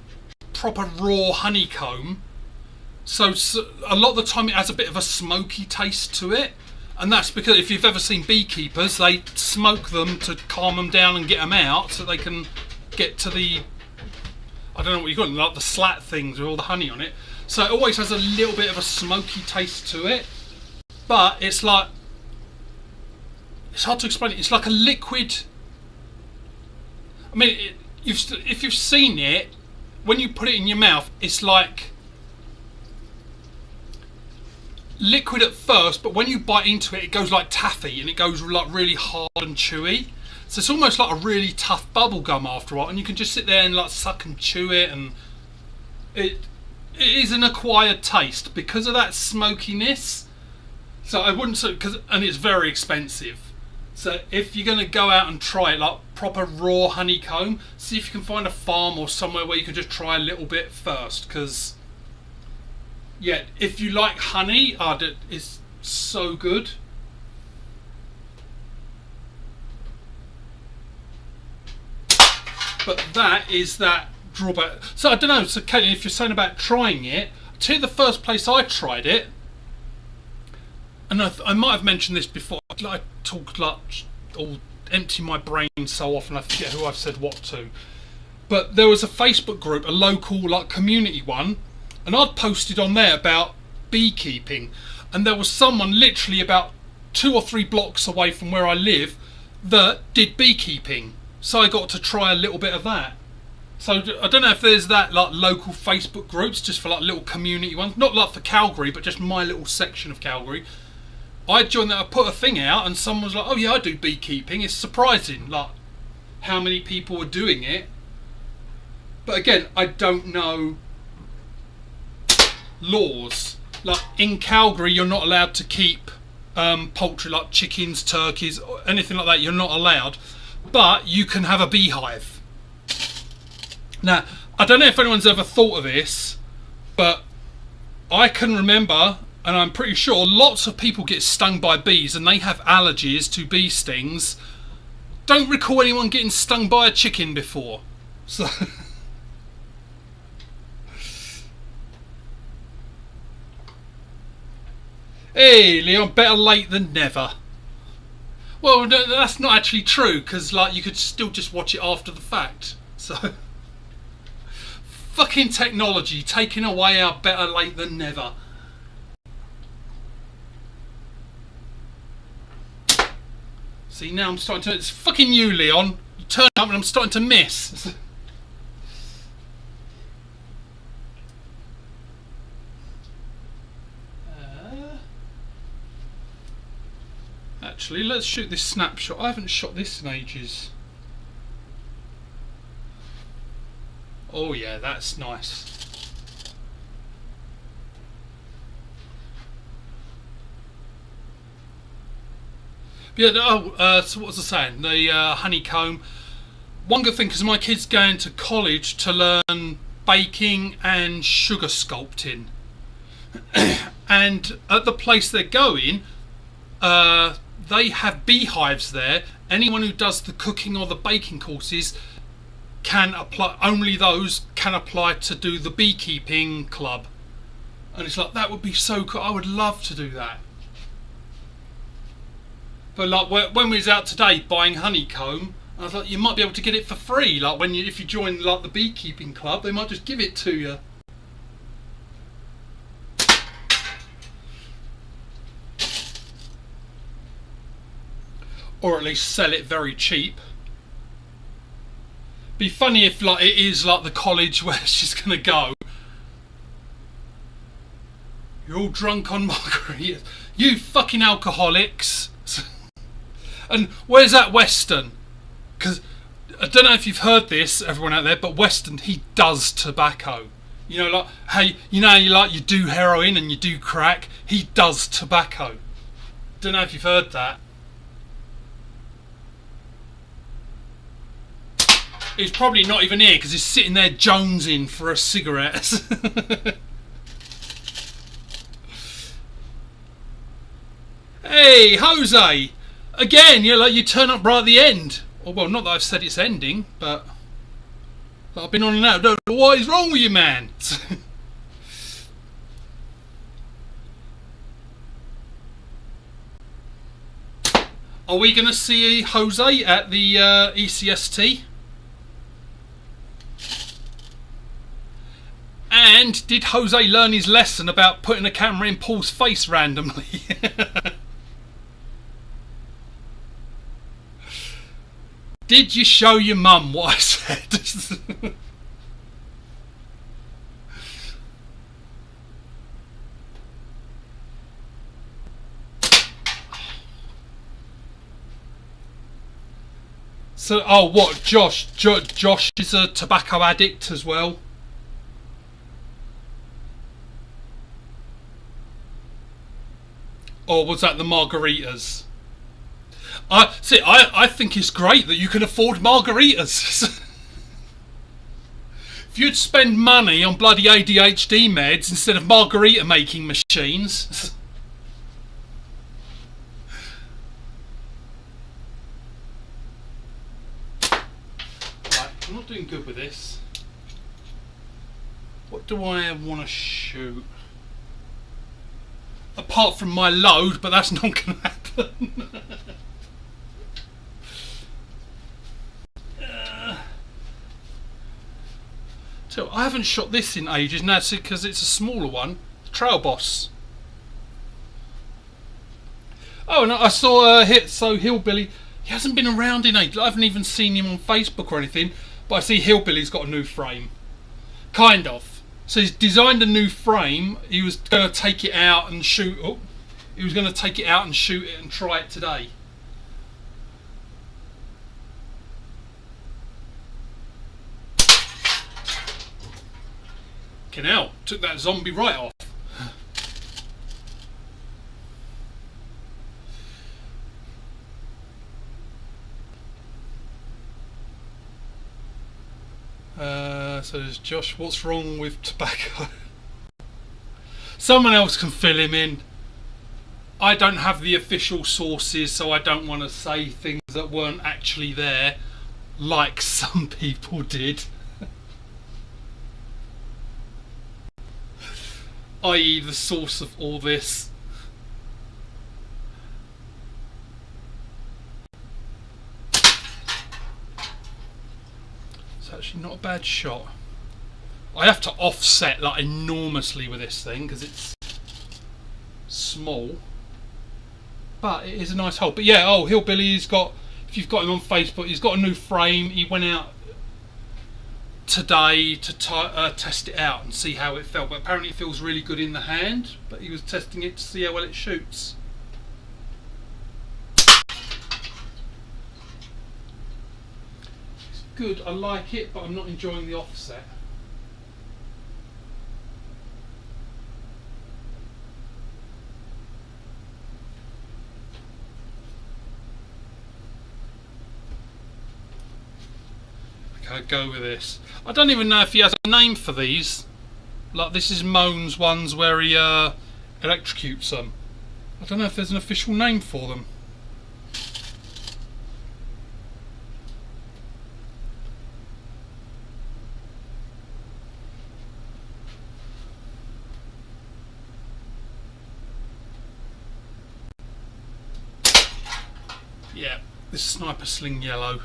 proper raw honeycomb, so a lot of the time it has a bit of a smoky taste to it, and that's because if you've ever seen beekeepers, they smoke them to calm them down and get them out so they can get to the, I don't know what you call them, like the slat things with all the honey on it. So it always has a little bit of a smoky taste to it, but it's like, it's hard to explain it. It's like a liquid. I mean, if you've seen it, when you put it in your mouth, it's like liquid at first, but when you bite into it, it goes like taffy, and it goes like really hard and chewy. So it's almost like a really tough bubble gum after a while, and you can just sit there and like suck and chew it, and it is an acquired taste because of that smokiness. So I wouldn't say, and it's very expensive. So if you're going to go out and try it, like proper raw honeycomb, see if you can find a farm or somewhere where you can just try a little bit first. Because, yeah, if you like honey, it's so good. But that is that drawback. So I don't know. So Caitlin, if you're saying about trying it, to the first place I tried it, and I might have mentioned this before. I talk like all empty my brain so often I forget who I've said what to. But there was a Facebook group, a local like community one, and I'd posted on there about beekeeping, and there was someone literally about 2 or 3 blocks away from where I live that did beekeeping. So I got to try a little bit of that. So I don't know if there's that like local Facebook groups just for like little community ones, not like for Calgary, but just my little section of Calgary. I joined that. I put a thing out, and someone was like, "Oh yeah, I do beekeeping." It's surprising, like how many people are doing it. But again, I don't know laws. Like in Calgary, you're not allowed to keep poultry like chickens, turkeys, or anything like that. You're not allowed, but you can have a beehive. Now, I don't know if anyone's ever thought of this, but I can remember, and I'm pretty sure lots of people get stung by bees and they have allergies to bee stings. Don't recall anyone getting stung by a chicken before. So hey Leon, better late than never. Well, no, that's not actually true, because like you could still just watch it after the fact. So fucking technology taking away our better late than never. See, now I'm starting to... It's fucking you, Leon. You turn up and I'm starting to miss. Actually, let's shoot this snapshot. I haven't shot this in ages. Oh yeah, that's nice. Yeah, so what was I saying? The honeycomb. One good thing, because my kid's going to college to learn baking and sugar sculpting. And at the place they're going, they have beehives there. Anyone who does the cooking or the baking courses can apply, only those can apply to do the beekeeping club. And it's like, that would be so cool. I would love to do that. But like when we was out today buying honeycomb, I was like, you might be able to get it for free. Like if you join like the beekeeping club, they might just give it to you. Or at least sell it very cheap. Be funny if like it is like the college where she's gonna go. You're all drunk on margaritas. You fucking alcoholics. And where's that Western? Because I don't know if you've heard this, everyone out there, but Western, he does tobacco. You know, like hey, you know, you do heroin and you do crack. He does tobacco. Don't know if you've heard that. He's probably not even here because he's sitting there jonesing for a cigarette. Hey, Jose! Again, you turn up right at the end. Well, not that I've said it's ending, but I've been on and out. Don't know what is wrong with you, man. Are we going to see Jose at the ECST? And did Jose learn his lesson about putting a camera in Paul's face randomly? Did you show your mum what I said? So, oh, what? Josh is a tobacco addict as well. Or was that the margaritas? I think it's great that you can afford margaritas. If you'd spend money on bloody ADHD meds instead of margarita making machines. Right, I'm not doing good with this. What do I want to shoot? Apart from my load, but that's not going to happen. So I haven't shot this in ages now, because it's a smaller one. Trail Boss. Oh, and I saw Hillbilly. He hasn't been around in ages. I haven't even seen him on Facebook or anything. But I see Hillbilly's got a new frame. Kind of. So he's designed a new frame. He was going to take it out and shoot. Oh, he was going to take it out and shoot it and try it today. Hell, took that zombie right off. So there's Josh, what's wrong with tobacco? Someone else can fill him in. I don't have the official sources, so I don't want to say things that weren't actually there, like some people did. I.e. the source of all this. It's actually not a bad shot. I have to offset like enormously with this thing because it's small, but it is a nice hole. But yeah, oh, Hillbilly's got, if you've got him on Facebook, he's got a new frame. He went out today to test it out and see how it felt, but apparently it feels really good in the hand, but he was testing it to see how well it shoots. It's good, I like it, but I'm not enjoying the offset. I'd go with this. I don't even know if he has a name for these. Like this is Moan's ones where he electrocutes them. I don't know if there's an official name for them. Yeah, this Sniper Sling Yellow.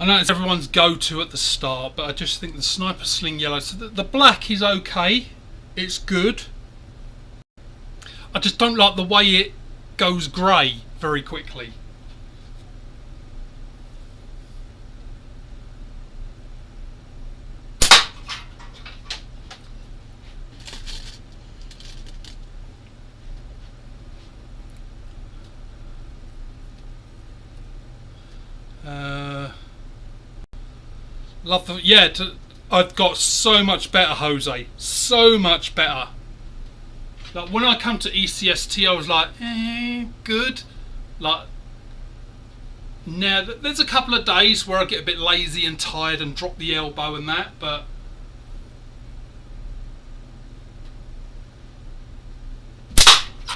I know it's everyone's go-to at the start, but I just think the Sniper Sling Yellow, so the black is okay, it's good. I just don't like the way it goes grey very quickly. Love the, yeah, I've got so much better, Jose. So much better. Like when I come to ECST, I was like, good. Like now, there's a couple of days where I get a bit lazy and tired and drop the elbow and that, but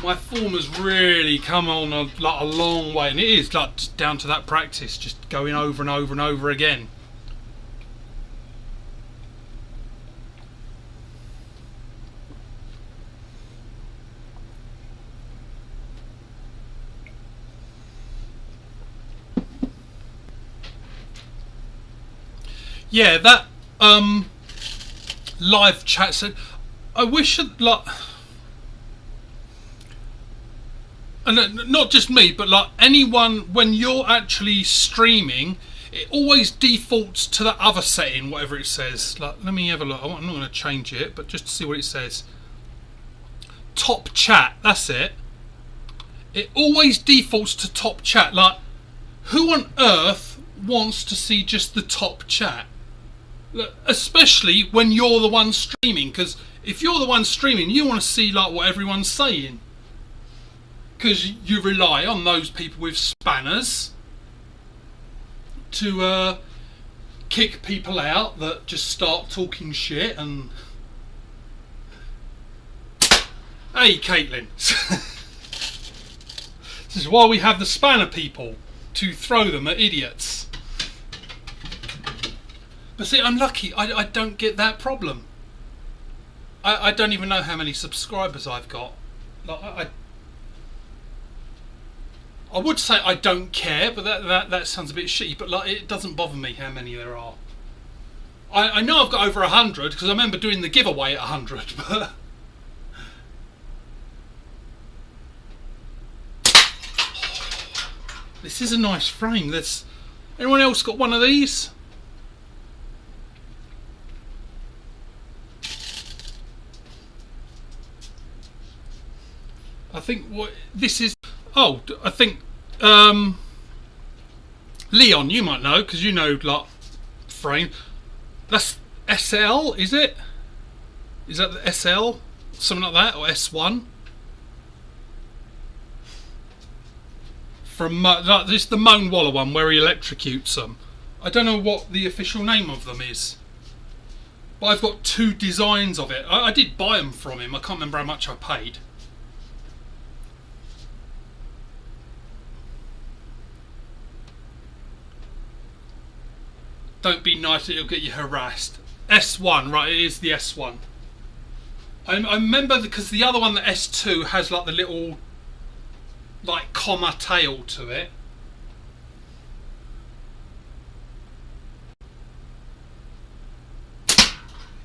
my form has really come on a long way, and it is like just down to that practice, just going over and over and over again. Yeah, that live chat said, I wish it, like, and not just me, but like anyone, when you're actually streaming, it always defaults to that other setting, whatever it says. Like, let me have a look. I'm not going to change it, but just to see what it says. Top chat, that's it. It always defaults to top chat. Like, who on earth wants to see just the top chat? Especially when you're the one streaming, because if you're the one streaming, you want to see like what everyone's saying, because you rely on those people with spanners to kick people out that just start talking shit. And hey, Caitlin, this is why we have the spanner people, to throw them at idiots. But see, I'm lucky. I don't get that problem. I don't even know how many subscribers I've got. Like, I would say I don't care, but that sounds a bit shitty. But like, it doesn't bother me how many there are. I know I've got over 100 because I remember doing the giveaway at 100. But this is a nice frame. Anyone else got one of these? I think what this is. Oh, I think Leon, you might know because you know like frame. That's SL, is it? Is that the SL? Something like that, or S1? From like, this is the Moan Waller one where he electrocutes them. I don't know what the official name of them is, but I've got two designs of it. I did buy them from him. I can't remember how much I paid. Don't be nice, it'll get you harassed. S1, right, it is the S1. I remember because the other one, the S2, has like the little like comma tail to it.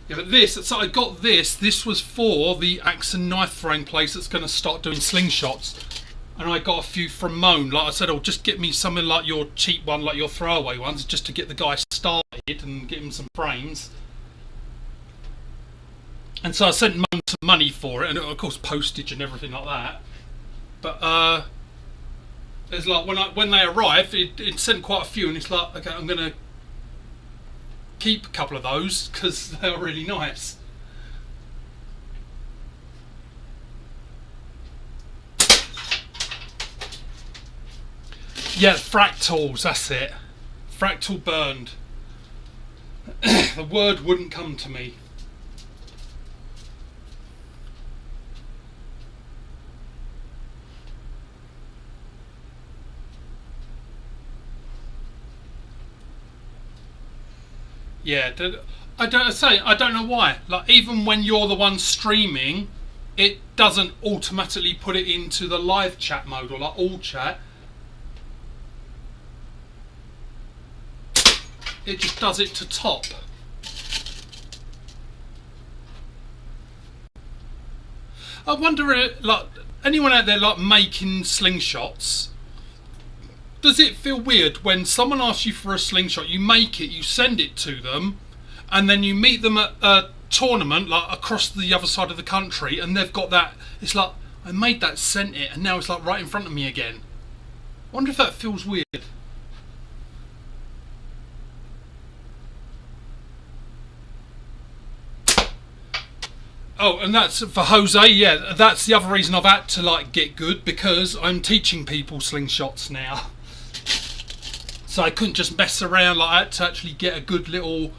Yeah, but so I got this was for the axe and knife throwing place that's going to start doing slingshots. And I got a few from Moan. Like I said, just get me something like your cheap one, like your throwaway ones, just to get the guy started and get him some frames. And so I sent Moan some money for it, and of course postage and everything like that. But it's like when they arrived, it sent quite a few, and it's like, okay, I'm gonna keep a couple of those because they're really nice. Yeah, fractals, that's it. Fractal burned. The word wouldn't come to me. Yeah, I don't know why. Like, even when you're the one streaming, it doesn't automatically put it into the live chat mode or like all chat. It just does it to top. I wonder, like, anyone out there like making slingshots, does it feel weird when someone asks you for a slingshot, you make it, you send it to them, and then you meet them at a tournament like across the other side of the country, and they've got that, it's like, I made that, sent it, and now it's like right in front of me again. I wonder if that feels weird. Oh, and that's for Jose. Yeah, that's the other reason I've had to like get good, because I'm teaching people slingshots now. So I couldn't just mess around. Like, I had to actually get a good little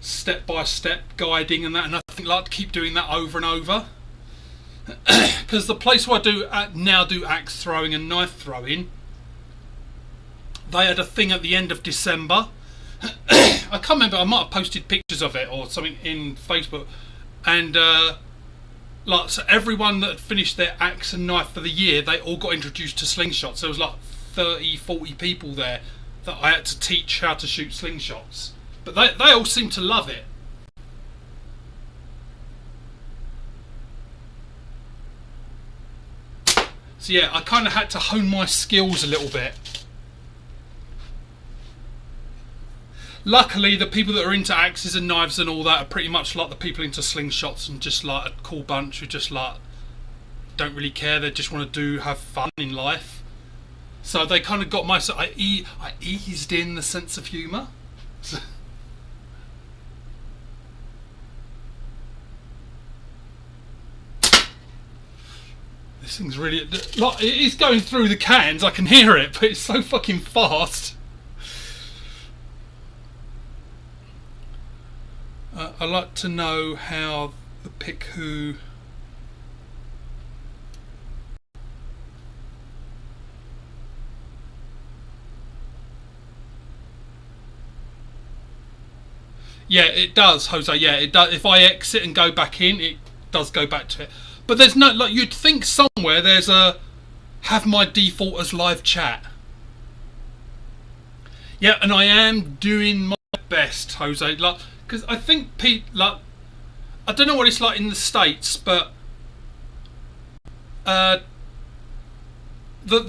step-by-step guiding and that. And I think I like to keep doing that over and over. Because the place where I now do axe throwing and knife throwing, they had a thing at the end of December. I can't remember. I might have posted pictures of it or something in Facebook. And like, so everyone that had finished their axe and knife for the year, they all got introduced to slingshots. There was like 30, 40 people there that I had to teach how to shoot slingshots. But they all seem to love it. So yeah, I kind of had to hone my skills a little bit. Luckily, the people that are into axes and knives and all that are pretty much like the people into slingshots and just like a cool bunch who just like don't really care. They just want to have fun in life. So they kind of got I eased in the sense of humour. This thing's really like, it is going through the cans. I can hear it, but it's so fucking fast. I'd like to know how the Piku Yeah, it does, Jose. Yeah, it does. If I exit and go back in, it does go back to it. But there's no, like, you'd think somewhere there's a have my default as live chat. Yeah, and I am doing my best, Jose. Like, because I think like, I don't know what it's like in the States, but the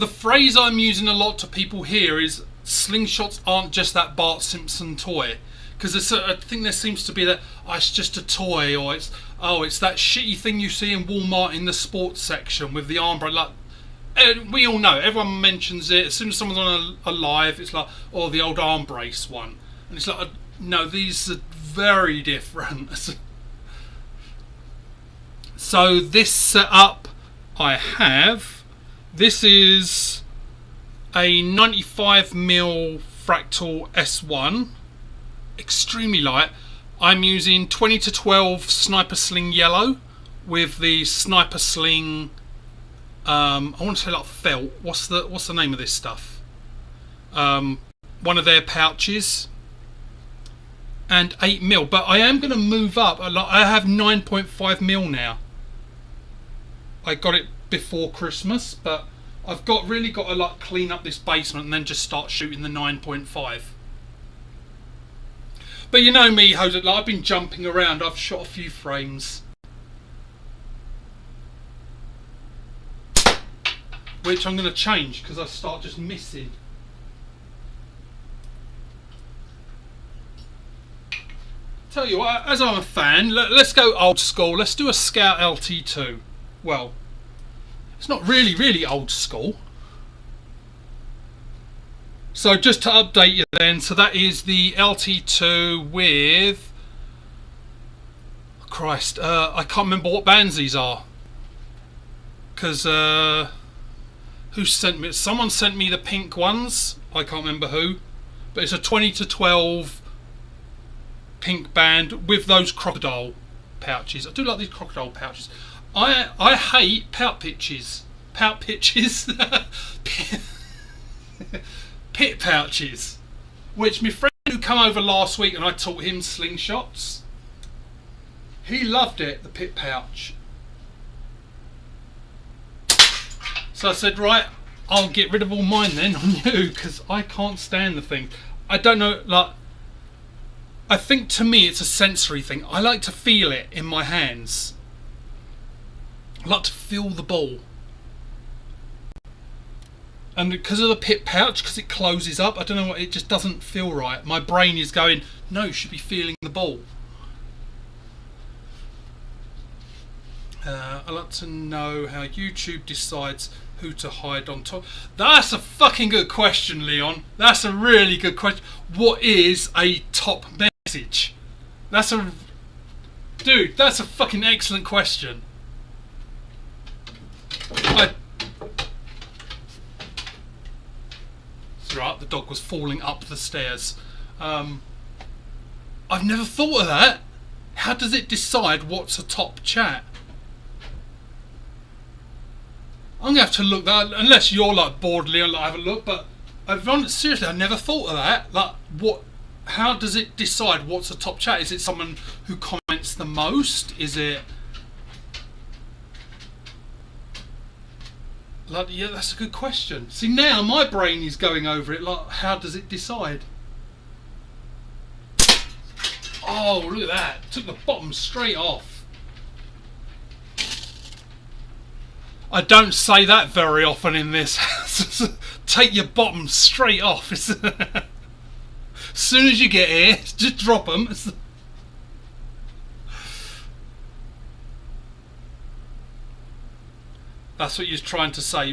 phrase I'm using a lot to people here is slingshots aren't just that Bart Simpson toy. Because I think there seems to be that, oh, it's just a toy, or it's that shitty thing you see in Walmart in the sports section with the arm brace. Like, we all know, everyone mentions it. As soon as someone's on a live, it's like, oh, the old arm brace one. And it's like, no, these are very different. So this setup I have, this is a 95mm Fractal S1. Extremely light. I'm using 20 to 12 Sniper Sling yellow with the Sniper Sling. I want to say like felt. What's the name of this stuff? One of their pouches. And 8mm. But I am going to move up. I have 9.5mm now. I got it before Christmas, but I've really got to like clean up this basement and then just start shooting the 9.5. But you know me, Jose, like, I've been jumping around. I've shot a few frames, which I'm going to change because I start just missing. Tell you what, as I'm a fan, let's go old school. Let's do a Scout LT2. Well, it's not really old school. So just to update you then, so that is the LT2 with, Christ, I can't remember what bands these are. Because, who sent me? Someone sent me the pink ones. I can't remember who. But it's a 20 to 12 pink band with those crocodile pouches. I do like these crocodile pouches. I hate pout pitches. Pout pitches? Pit pouches, which my friend who come over last week and I taught him slingshots, he loved it, the pit pouch. So I said, right, I'll get rid of all mine then on you, because I can't stand the thing. I don't know, like, I think to me it's a sensory thing. I like to feel it in my hands. I like to feel the ball. And because of the pit pouch, because it closes up, I don't know what, it just doesn't feel right. My brain is going, no, you should be feeling the ball. I'd like to know how YouTube decides who to hide on top. That's a fucking good question, Leon. That's a really good question. What is a top message? Dude, that's a fucking excellent question. Right, the dog was falling up the stairs. I've never thought of that. How does it decide what's a top chat? I'm gonna have to look that, unless you're like bored, Leon, like have a look. But seriously, I never thought of that. Like, what? How does it decide what's a top chat? Is it someone who comments the most? Is it? Like, yeah, that's a good question. See, now my brain is going over it. Like, how does it decide? Oh, look at that! Took the bottom straight off. I don't say that very often in this house. Take your bottom straight off. As soon as you get here, just drop them. That's what you're trying to say.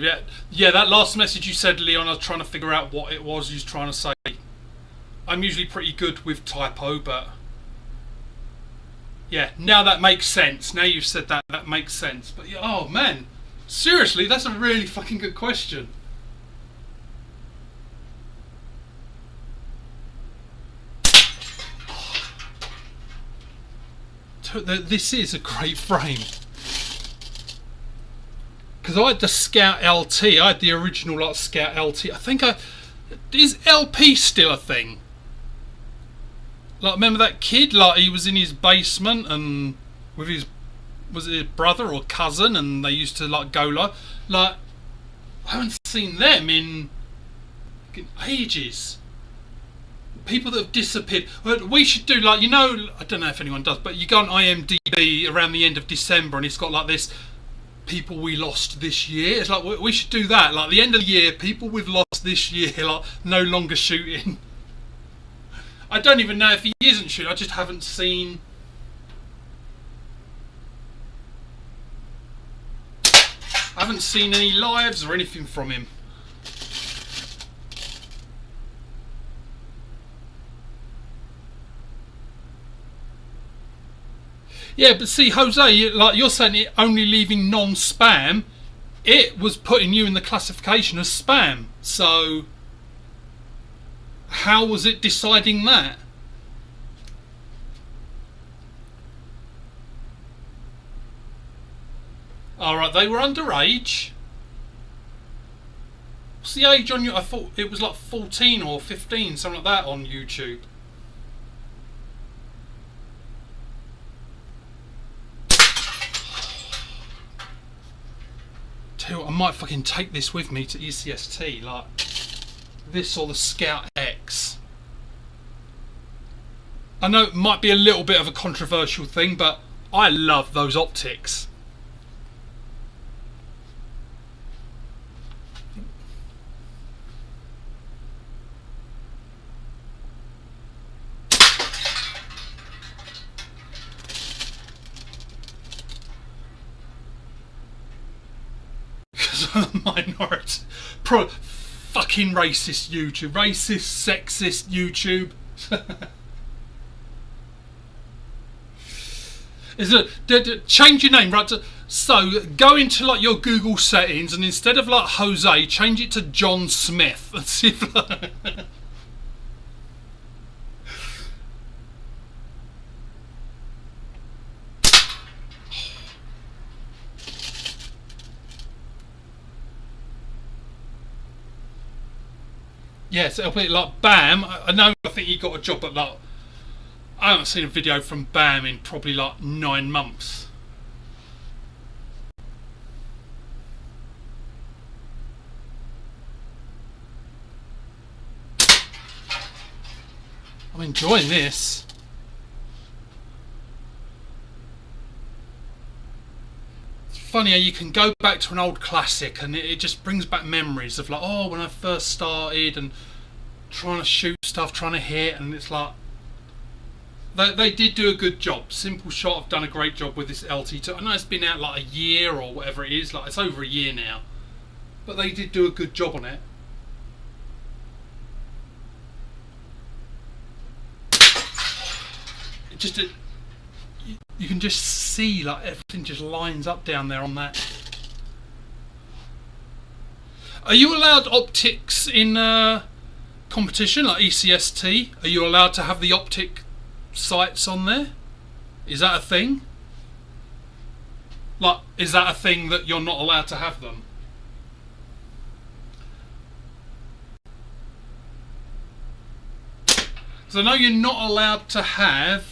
Yeah, that last message you said, Leon, I was trying to figure out what it was you was trying to say. I'm usually pretty good with typo, but yeah, now that makes sense. Now you've said that, that makes sense. But yeah, oh man, seriously, that's a really fucking good question. This is a great frame. Because I had the Scout LT, I had the original like Scout LT. I think is LP still a thing? Like, remember that kid? Like, he was in his basement and with his, was it his brother or cousin, and they used to like go like I haven't seen them in fucking ages. People that have disappeared. We should do like, I don't know if anyone does, but you go on IMDb around the end of December and it's got like this people we lost this year. It's like we should do that. Like the end of the year, people we've lost this year, like no longer shooting. I don't even know if he isn't shooting. I just haven't seen. I haven't seen any lives or anything from him. Yeah, but see, Jose, like you're saying, it only leaving non-spam. It was putting you in the classification as spam. So, how was it deciding that? All right, they were underage. What's the age on you? I thought it was like 14 or 15, something like that on YouTube. Tell you what, I might fucking take this with me to ECST, like this or the Scout X. I know it might be a little bit of a controversial thing, but I love those optics. Minority, fucking racist YouTube, racist, sexist YouTube. Is it change your name, right? So go into like your Google settings and instead of like Jose, change it to John Smith and see if. Yes, it'll be like Bam. I know. I think he got a job at like. I haven't seen a video from Bam in probably like 9 months. I'm enjoying this. It's funny how you can go back to an old classic and it just brings back memories of like, oh, when I first started and trying to shoot stuff, trying to hit, and it's like they did do a good job. Simple Shot have done a great job with this LT2. I know it's been out like a year or whatever it is, like it's over a year now, but they did do a good job on it. It just you can just see like everything just lines up down there on that. Are you allowed optics in competition like ECST? Are you allowed to have the optic sights on there? Is that a thing? Like, is that a thing that you're not allowed to have them? Because I know you're not allowed to have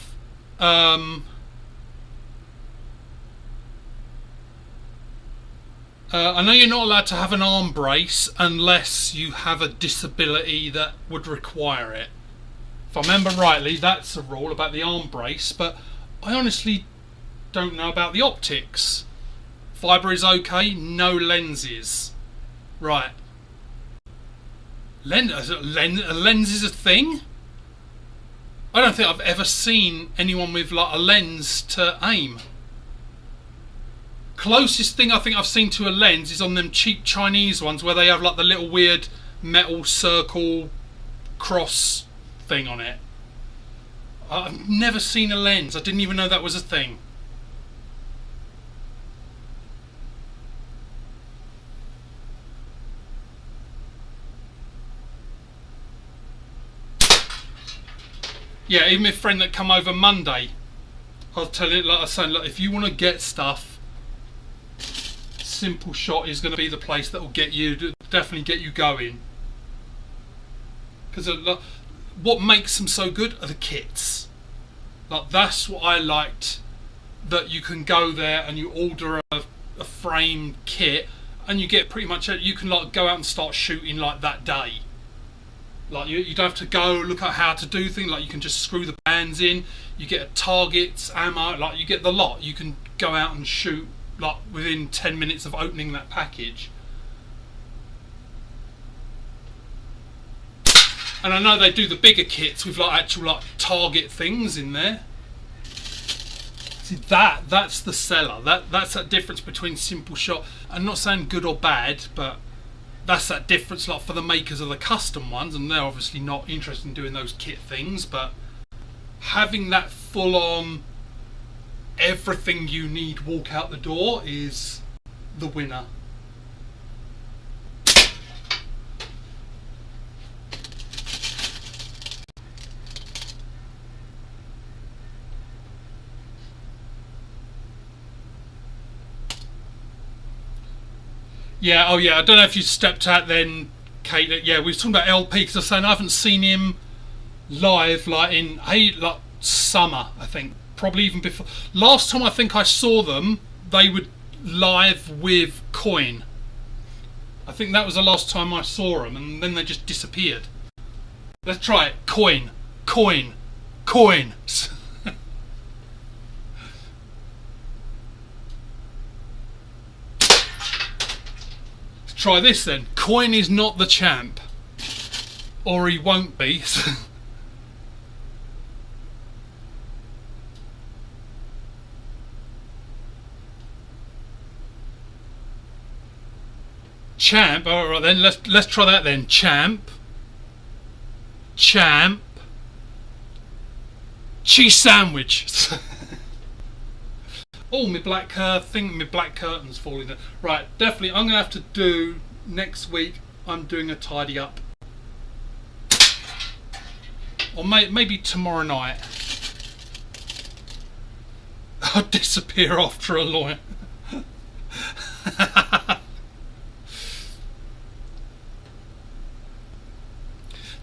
I know you're not allowed to have an arm brace unless you have a disability that would require it. If I remember rightly, that's a rule about the arm brace, but I honestly don't know about the optics. Fibre is okay, no lenses. Right. A lens is a thing? I don't think I've ever seen anyone with like a lens to aim. Closest thing I think I've seen to a lens is on them cheap Chinese ones where they have like the little weird metal circle cross thing on it. I've never seen a lens. I didn't even know that was a thing. Yeah, even my friend that come over Monday, I'll tell you, like I said, look, if you want to get stuff, Simple Shot is going to be the place that will get you, definitely get you going. Because what makes them so good are the kits. Like that's what I liked. That you can go there and you order a frame kit, and you get pretty much you can like go out and start shooting like that day. Like you don't have to go look at how to do things. Like you can just screw the bands in. You get targets, ammo. Like you get the lot. You can go out and shoot like within 10 minutes of opening that package. And I know they do the bigger kits with like actual like target things in there. See that's the seller. That's that difference between simple shot. I'm not saying good or bad, but that's that difference like for the makers of the custom ones, and they're obviously not interested in doing those kit things, but having that full on everything you need walk out the door is the winner. Yeah, oh yeah, I don't know if you stepped out then, Kate. Yeah, we were talking about LP because I was saying I haven't seen him live like in like summer, I think. Probably even before. Last time I think I saw them, they were live with Coin. I think that was the last time I saw them, and then they just disappeared. Let's try it. Coin. Coin. Coin. Try this then. Coin is not the champ. Or he won't be. Champ. Alright then, let's try that then. Champ. Champ. Cheese sandwich. Oh, my black curtain's falling down. Right, definitely. I'm gonna have to do next week. I'm doing a tidy up, or maybe tomorrow night. I'll disappear after a lawyer.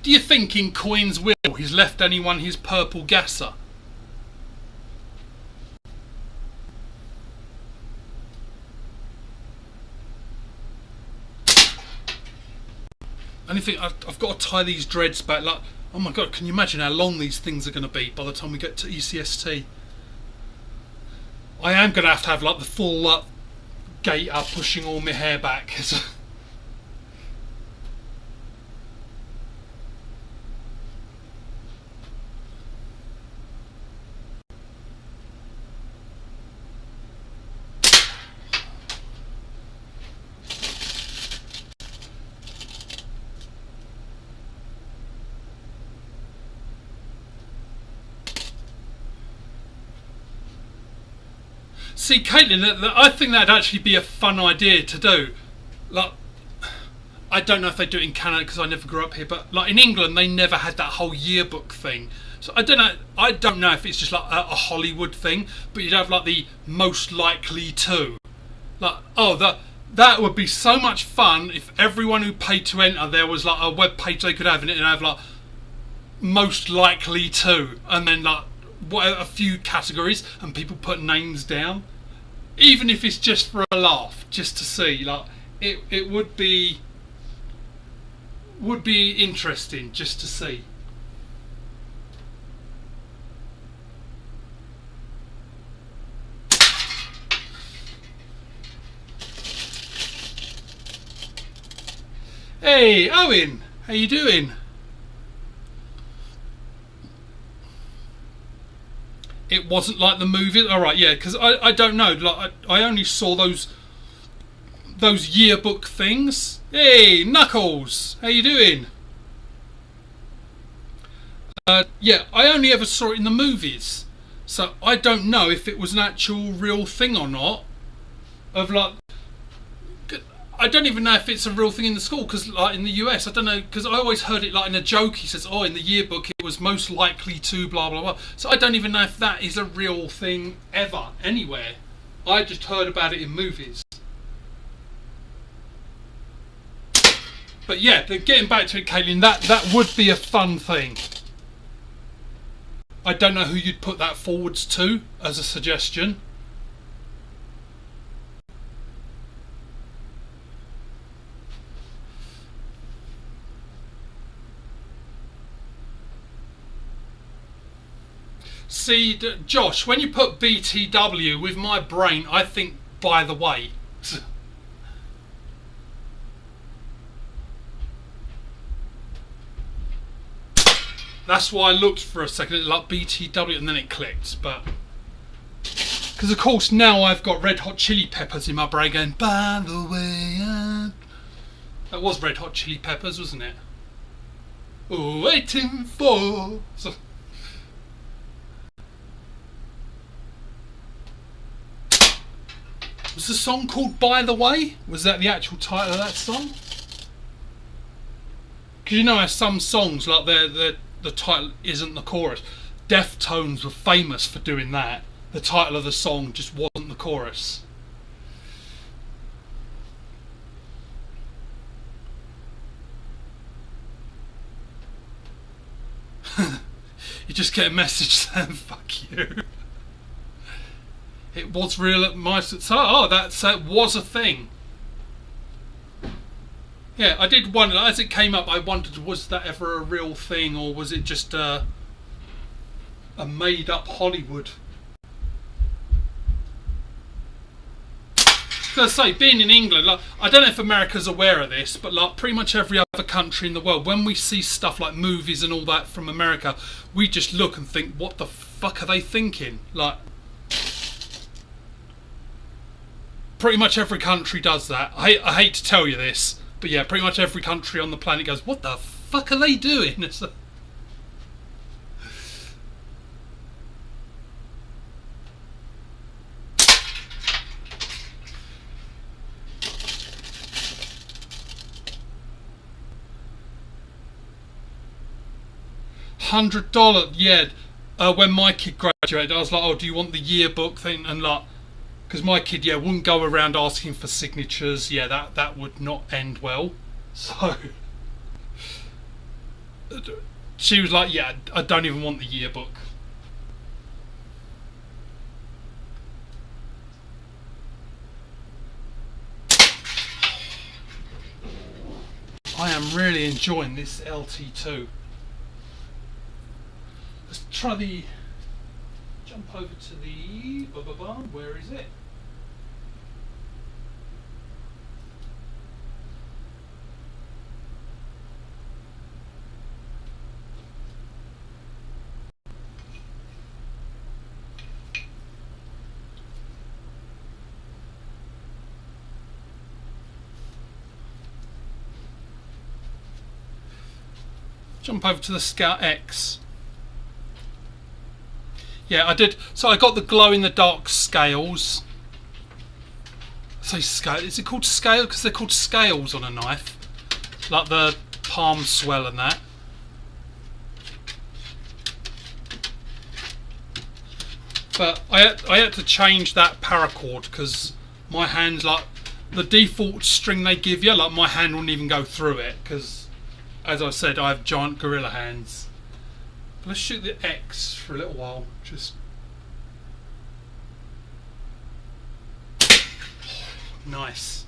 Do you think in Coin's will he's left anyone his purple gasser? Anything? I've got to tie these dreads back. Like, oh my god, can you imagine how long these things are going to be by the time we get to ECST? I am going to have like the full gate up, pushing all my hair back. See, Caitlin, I think that'd actually be a fun idea to do. Like, I don't know if they do it in Canada because I never grew up here, but like in England, they never had that whole yearbook thing. So I don't know. I don't know if it's just like a Hollywood thing, but you'd have like the most likely to. Like, oh, that would be so much fun if everyone who paid to enter, there was like a web page they could have in it and have like most likely to, and then like a few categories and people put names down, even if it's just for a laugh, just to see. Like it would be interesting just to see. Hey Owen, how you doing? It wasn't like the movie. All right, yeah, because I don't know. Like I only saw those yearbook things. Hey, Knuckles, how you doing? Yeah, I only ever saw it in the movies, so I don't know if it was an actual real thing or not. Of like, I don't even know if it's a real thing in the school, because like in the US, I don't know, because I always heard it like in a joke. He says, oh, in the yearbook it was most likely to blah blah blah. So I don't even know if that is a real thing ever anywhere. I just heard about it in movies. But yeah, getting back to it, Caitlin, that would be a fun thing. I don't know who you'd put that forwards to as a suggestion. See, Josh, when you put BTW, with my brain, I think By the Way. That's why I looked for a second, like BTW, and then it clicked. But because of course now I've got Red Hot Chili Peppers in my brain going, by the way. That was Red Hot Chili Peppers, wasn't it? Waiting for. So, was the song called By the Way? Was that the actual title of that song? Because you know how some songs, like the title isn't the chorus. Deftones were famous for doing that. The title of the song just wasn't the chorus. You just get a message saying "fuck you." It was real at my so that was a thing. Yeah, I did wonder as it came up. I wondered, was that ever a real thing, or was it just a made-up Hollywood? Because I say, being in England, like, I don't know if America's aware of this, but like pretty much every other country in the world, when we see stuff like movies and all that from America, we just look and think, what the fuck are they thinking? Like, pretty much every country does that. I hate to tell you this, but yeah, pretty much every country on the planet goes, what the fuck are they doing? It's like, $100, yeah. When my kid graduated, I was like, oh, do you want the yearbook thing? And like, because my kid, yeah, wouldn't go around asking for signatures. Yeah, that would not end well. So she was like, yeah, I don't even want the yearbook. I am really enjoying this LT2. Let's try the jump over to the where is it? Jump over to the Scout X. Yeah, I did. So I got the glow-in-the-dark scales. I say scale. Is it called scale? Because they're called scales on a knife, like the palm swell and that. But I had to change that paracord because my hands, like the default string they give you, like my hand wouldn't even go through it because, as I said, I have giant gorilla hands. But let's shoot the X for a little while. Just nice.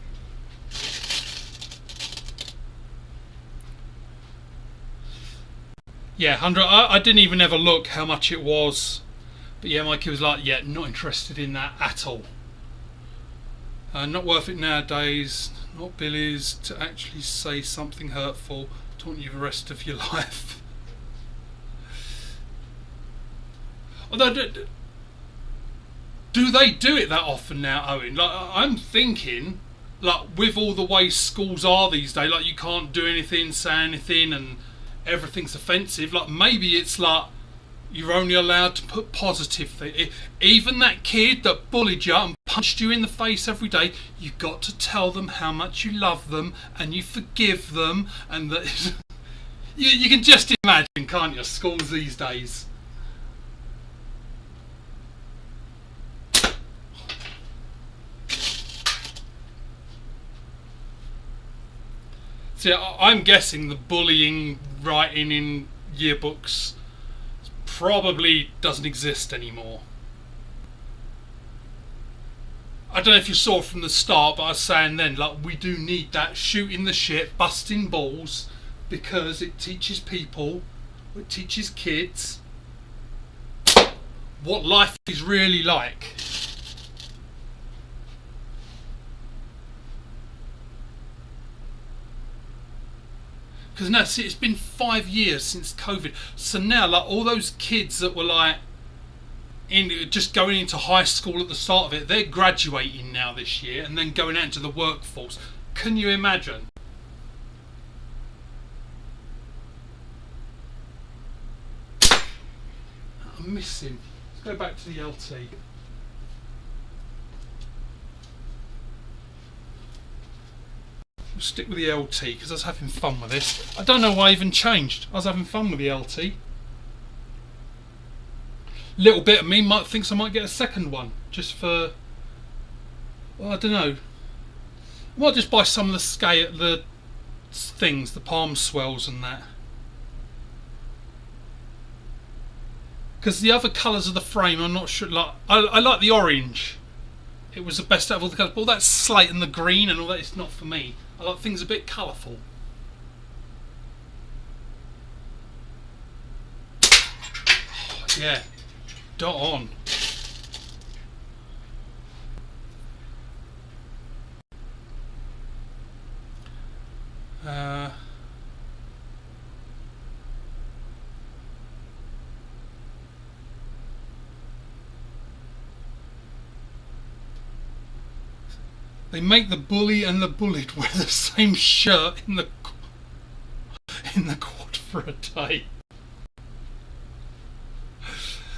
Yeah, 100. I didn't even ever look how much it was. But yeah, my kid was like, yeah, not interested in that at all. Not worth it nowadays. Not Billy's to actually say something hurtful. Taunt you the rest of your life. Although, do they do it that often now, Owen? Like, I'm thinking, like, with all the way schools are these days, like, you can't do anything, say anything, and everything's offensive. Like, maybe it's like you're only allowed to put positive things. Even that kid that bullied you and punched you in the face every day, you've got to tell them how much you love them and you forgive them, and that you can just imagine, can't you, schools these days. See, I'm guessing the bullying writing in yearbooks is probably doesn't exist anymore. I don't know if you saw from the start, but I was saying then, like, we do need that shooting the shit, busting balls, because it teaches people, it teaches kids what life is really like. Because now, see, it's been 5 years since COVID, so now, like, all those kids that were like just going into high school at the start of it, they're graduating now this year and then going out into the workforce. Can you imagine? I'm missing. Let's go back to the LT. We'll stick with the LT because I was having fun with this. I don't know why I even changed. I was having fun with the LT. Little bit of me thinks I might get a second one just for, well, I don't know. I might just buy some of the things, the palm swells and that. Because the other colours of the frame, I'm not sure. Like, I like the orange. It was the best out of all the colours. But all that slate and the green and all that is not for me. I like things a bit colourful. Yeah. Dot on. They make the bully and the bullied wear the same shirt in the quad for a day.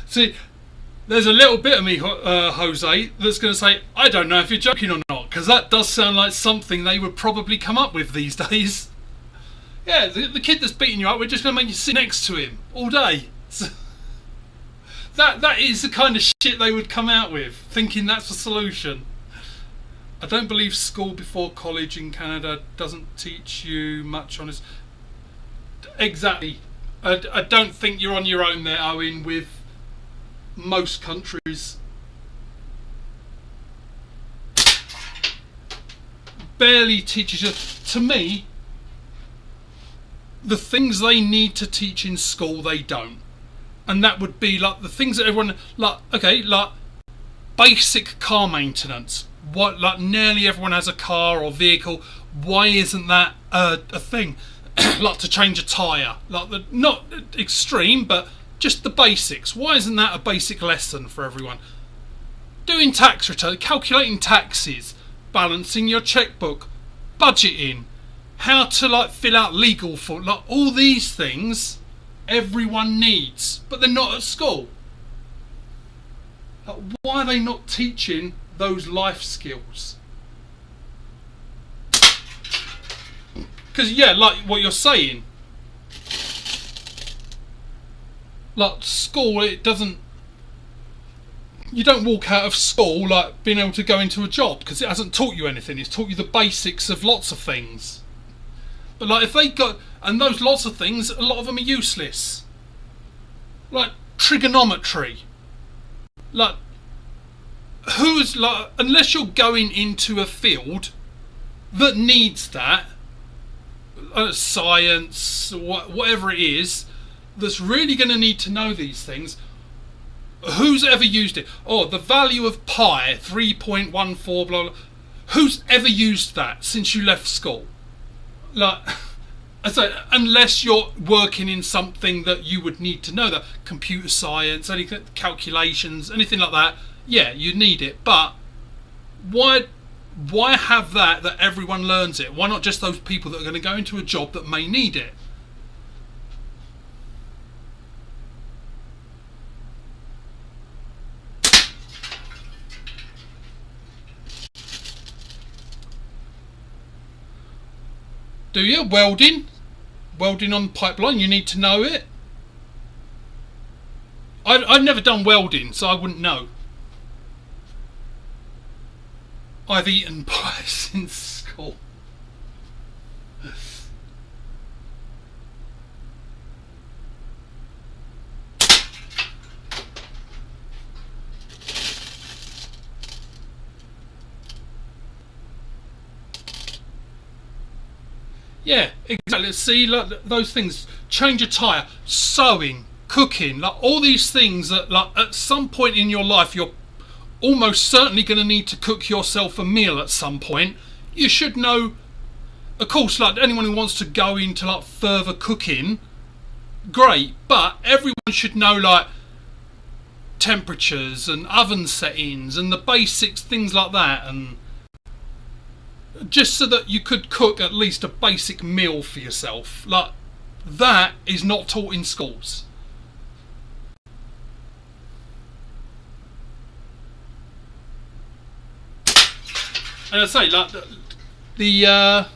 See, there's a little bit of me, Jose, that's going to say, I don't know if you're joking or not, because that does sound like something they would probably come up with these days. Yeah, the kid that's beating you up, we're just going to make you sit next to him all day. So, that is the kind of shit they would come out with, thinking that's the solution. I don't believe school before college in Canada doesn't teach you much on this. Exactly. I don't think you're on your own there, Owen, with most countries. Barely teaches you. To me, the things they need to teach in school, they don't. And that would be like the things that everyone, like, okay, like basic car maintenance. What, like, nearly everyone has a car or vehicle. Why isn't that a thing? Like to change a tyre, like not extreme, but just the basics. Why isn't that a basic lesson for everyone? Doing tax return, calculating taxes, balancing your checkbook, budgeting, how to like fill out legal form, like all these things everyone needs, but they're not at school. Like, why are they not teaching those life skills? Because, yeah, like what you're saying, like school, it doesn't, you don't walk out of school like being able to go into a job because it hasn't taught you anything. It's taught you the basics of lots of things. But like if they got, and those lots of things, a lot of them are useless. Like trigonometry. Like, who's like, unless you're going into a field that needs that, science, whatever it is, that's really going to need to know these things. Who's ever used it? Oh, the value of pi, 3.14, blah, blah. Who's ever used that since you left school? Like, so unless you're working in something that you would need to know that, computer science, any calculations, anything like that, yeah, you need it. But why have that everyone learns it? Why not just those people that are going to go into a job that may need it? Do you? Welding on pipeline, you need to know it. I've never done welding, so I wouldn't know. I've eaten pie since school. Yeah, exactly. See, like those things. Change a tire, sewing, cooking, like all these things that, like, at some point in your life, you're almost certainly going to need to cook yourself a meal at some point. You should know. Of course, like anyone who wants to go into like further cooking, great. But everyone should know like temperatures and oven settings and the basics, things like that, and just so that you could cook at least a basic meal for yourself. Like, that is not taught in schools. And I say, like, the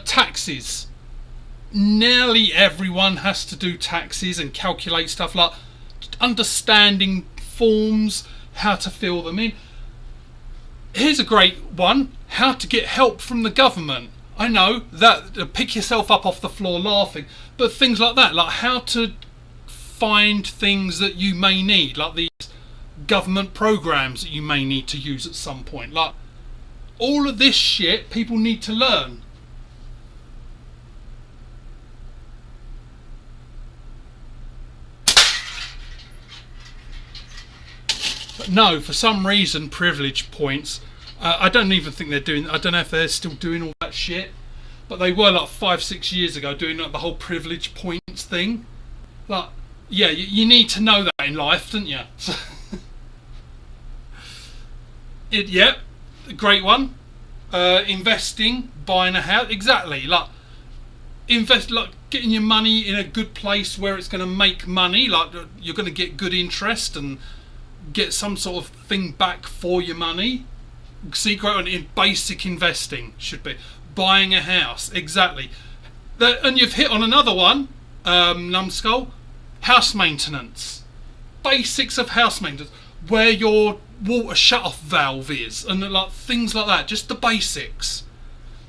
taxes. Nearly everyone has to do taxes and calculate stuff, like understanding forms, how to fill them in. Here's a great one: how to get help from the government. I know that pick yourself up off the floor laughing, but things like that, like how to find things that you may need, like these government programs that you may need to use at some point. Like, all of this shit people need to learn. But no, for some reason, privilege points. I don't even think they're doing. I don't know if they're still doing all that shit. But they were like 5-6 years ago doing like the whole privilege points thing. Like, yeah, you need to know that in life, don't you? Yep, great one. Investing, buying a house, exactly. Like, invest, like getting your money in a good place where it's going to make money. Like, you're going to get good interest and get some sort of thing back for your money. Secret one in basic investing should be buying a house, exactly. And you've hit on another one, numbskull. House maintenance, basics of house maintenance, where your water shut-off valve is, and like things like that. Just the basics,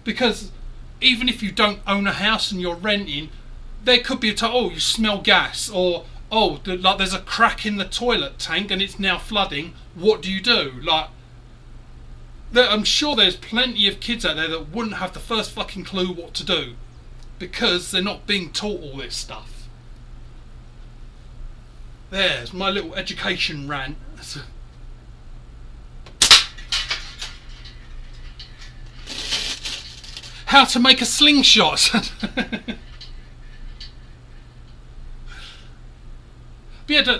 because even if you don't own a house and you're renting, there could be a time, oh, you smell gas, or oh, like there's a crack in the toilet tank and it's now flooding. What do you do? Like, I'm sure there's plenty of kids out there that wouldn't have the first fucking clue what to do because they're not being taught all this stuff. There's my little education rant. How to make a slingshot. Yeah,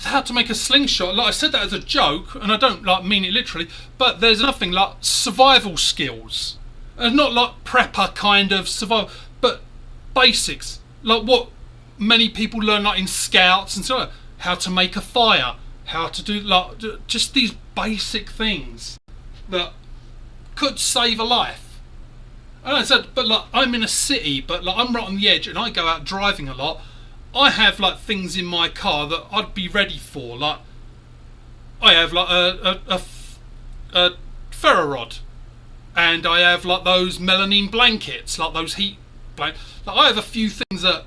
how to make a slingshot. Like, I said that as a joke, and I don't like mean it literally. But there's nothing like survival skills, and not like prepper kind of survival, but basics, like what many people learn like in scouts and so on. How to make a fire, how to do like just these basic things that could save a life. And I said, but like I'm in a city, but like I'm right on the edge, and I go out driving a lot. I have like things in my car that I'd be ready for. Like, I have like a ferro rod, and I have like those melamine blankets, like those heat blankets. Like, I have a few things that,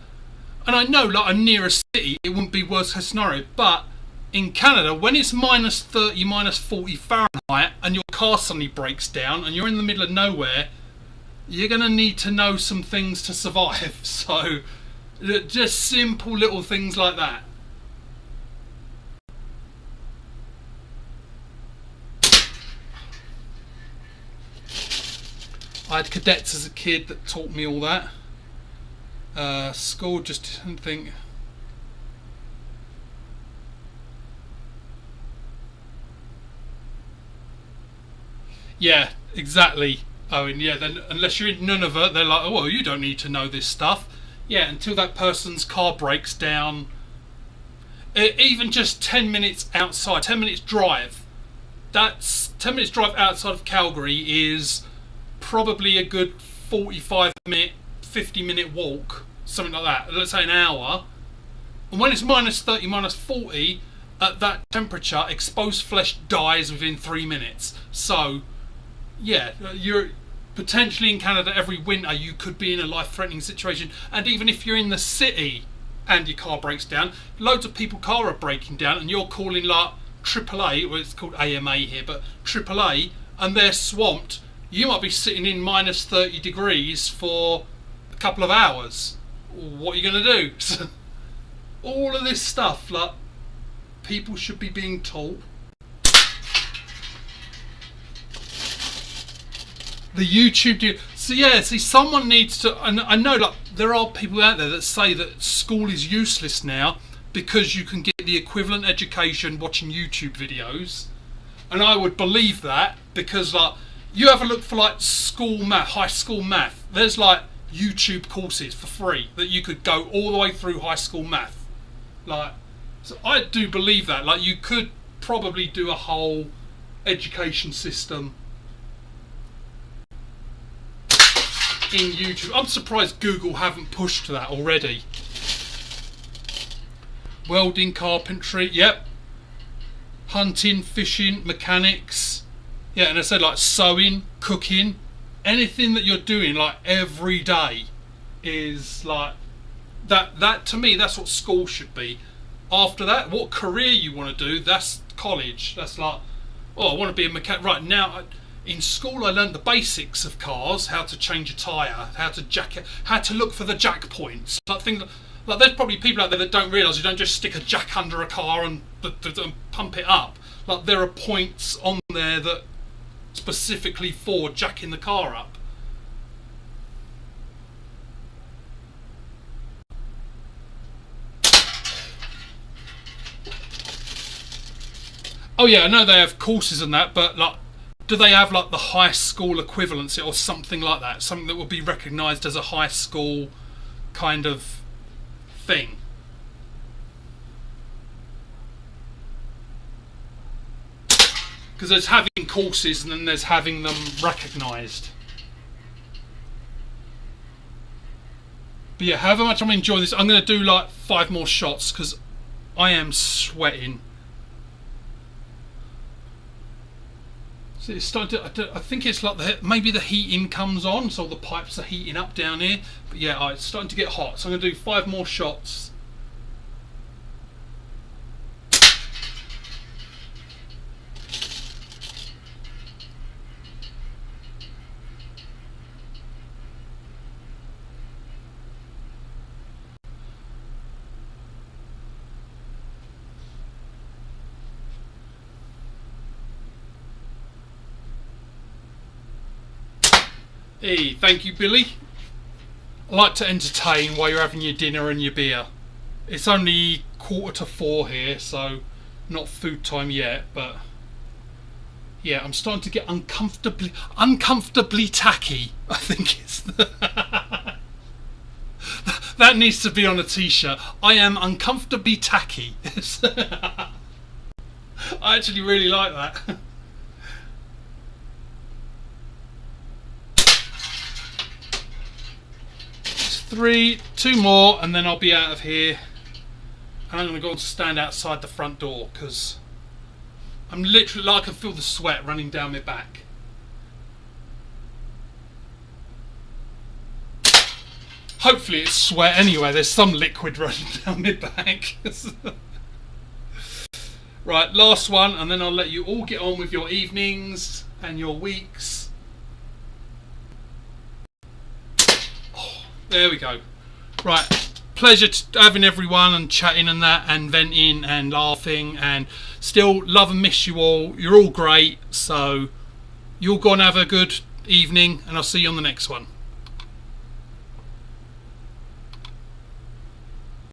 and I know like I'm near a city, it wouldn't be worst case scenario. But in Canada, when it's minus 30, minus 40 Fahrenheit, and your car suddenly breaks down, and you're in the middle of nowhere, you're gonna need to know some things to survive. So. Just simple little things like that. I had cadets as a kid that taught me all that. School just didn't think. Yeah, exactly. Oh, and yeah, then unless you're in Nunavut, they're like, oh, well, you don't need to know this stuff. Yeah, until that person's car breaks down. Even just 10 minutes outside, 10 minutes drive. That's 10 minutes drive outside of Calgary is probably a good 45-minute, 50-minute walk, something like that. Let's say an hour. And when it's minus 30, minus 40, at that temperature, exposed flesh dies within 3 minutes. So, yeah, you're potentially in Canada every winter you could be in a life-threatening situation. And even if you're in the city and your car breaks down, loads of people's car are breaking down, and you're calling like AAA, well it's called AMA here, but AAA, and they're swamped. you might be sitting in minus 30 degrees for a couple of hours. What are you going to do? All of this stuff, like, people should be being taught. The YouTube so yeah, see, someone needs to, and I know, like, there are people out there that say that school is useless now because you can get the equivalent education watching YouTube videos, and I would believe that, because, like, you have a look for, like, school math, high school math. There's, like, YouTube courses for free that you could go all the way through high school math. Like, so I do believe that. Like, you could probably do a whole education system in YouTube. I'm surprised Google haven't pushed that already. Welding, carpentry, yep. Hunting, fishing, mechanics. Yeah, and I said, like, sewing, cooking, anything that you're doing, like, every day is like that to me, that's what school should be. After that, what career you want to do, that's college. That's like, oh, I want to be a mechanic. Right now, in school, I learned the basics of cars: how to change a tyre, how to look for the jack points. Like, things like, there's probably people out there that don't realise you don't just stick a jack under a car and pump it up. Like, there are points on there that specifically for jacking the car up. Oh yeah, I know they have courses and that, but, like, do they have, like, the high school equivalency or something like that? Something that would be recognised as a high school kind of thing? Because there's having courses and then there's having them recognised. But yeah, however much I'm enjoying this, I'm going to do, like, 5 more shots because I am sweating. So it's starting to, I think it's like maybe the heating comes on, so the pipes are heating up down here. But yeah, it's starting to get hot. So I'm going to do 5 more shots. Hey, thank you, Billy. I like to entertain while you're having your dinner and your beer. It's only 3:45 here, so not food time yet, but yeah, I'm starting to get uncomfortably tacky. I think it's that needs to be on a t-shirt. I am uncomfortably tacky. I actually really like that. 3, 2 more, and then I'll be out of here. And I'm going to go and stand outside the front door because I'm literally, like, I can feel the sweat running down my back. Hopefully it's sweat anyway. There's some liquid running down my back. Right, last one, and then I'll let you all get on with your evenings and your weeks. There we go. Right, pleasure having everyone and chatting and that and venting and laughing, and still love and miss you all. You're all great, so you all go and have a good evening, and I'll see you on the next one.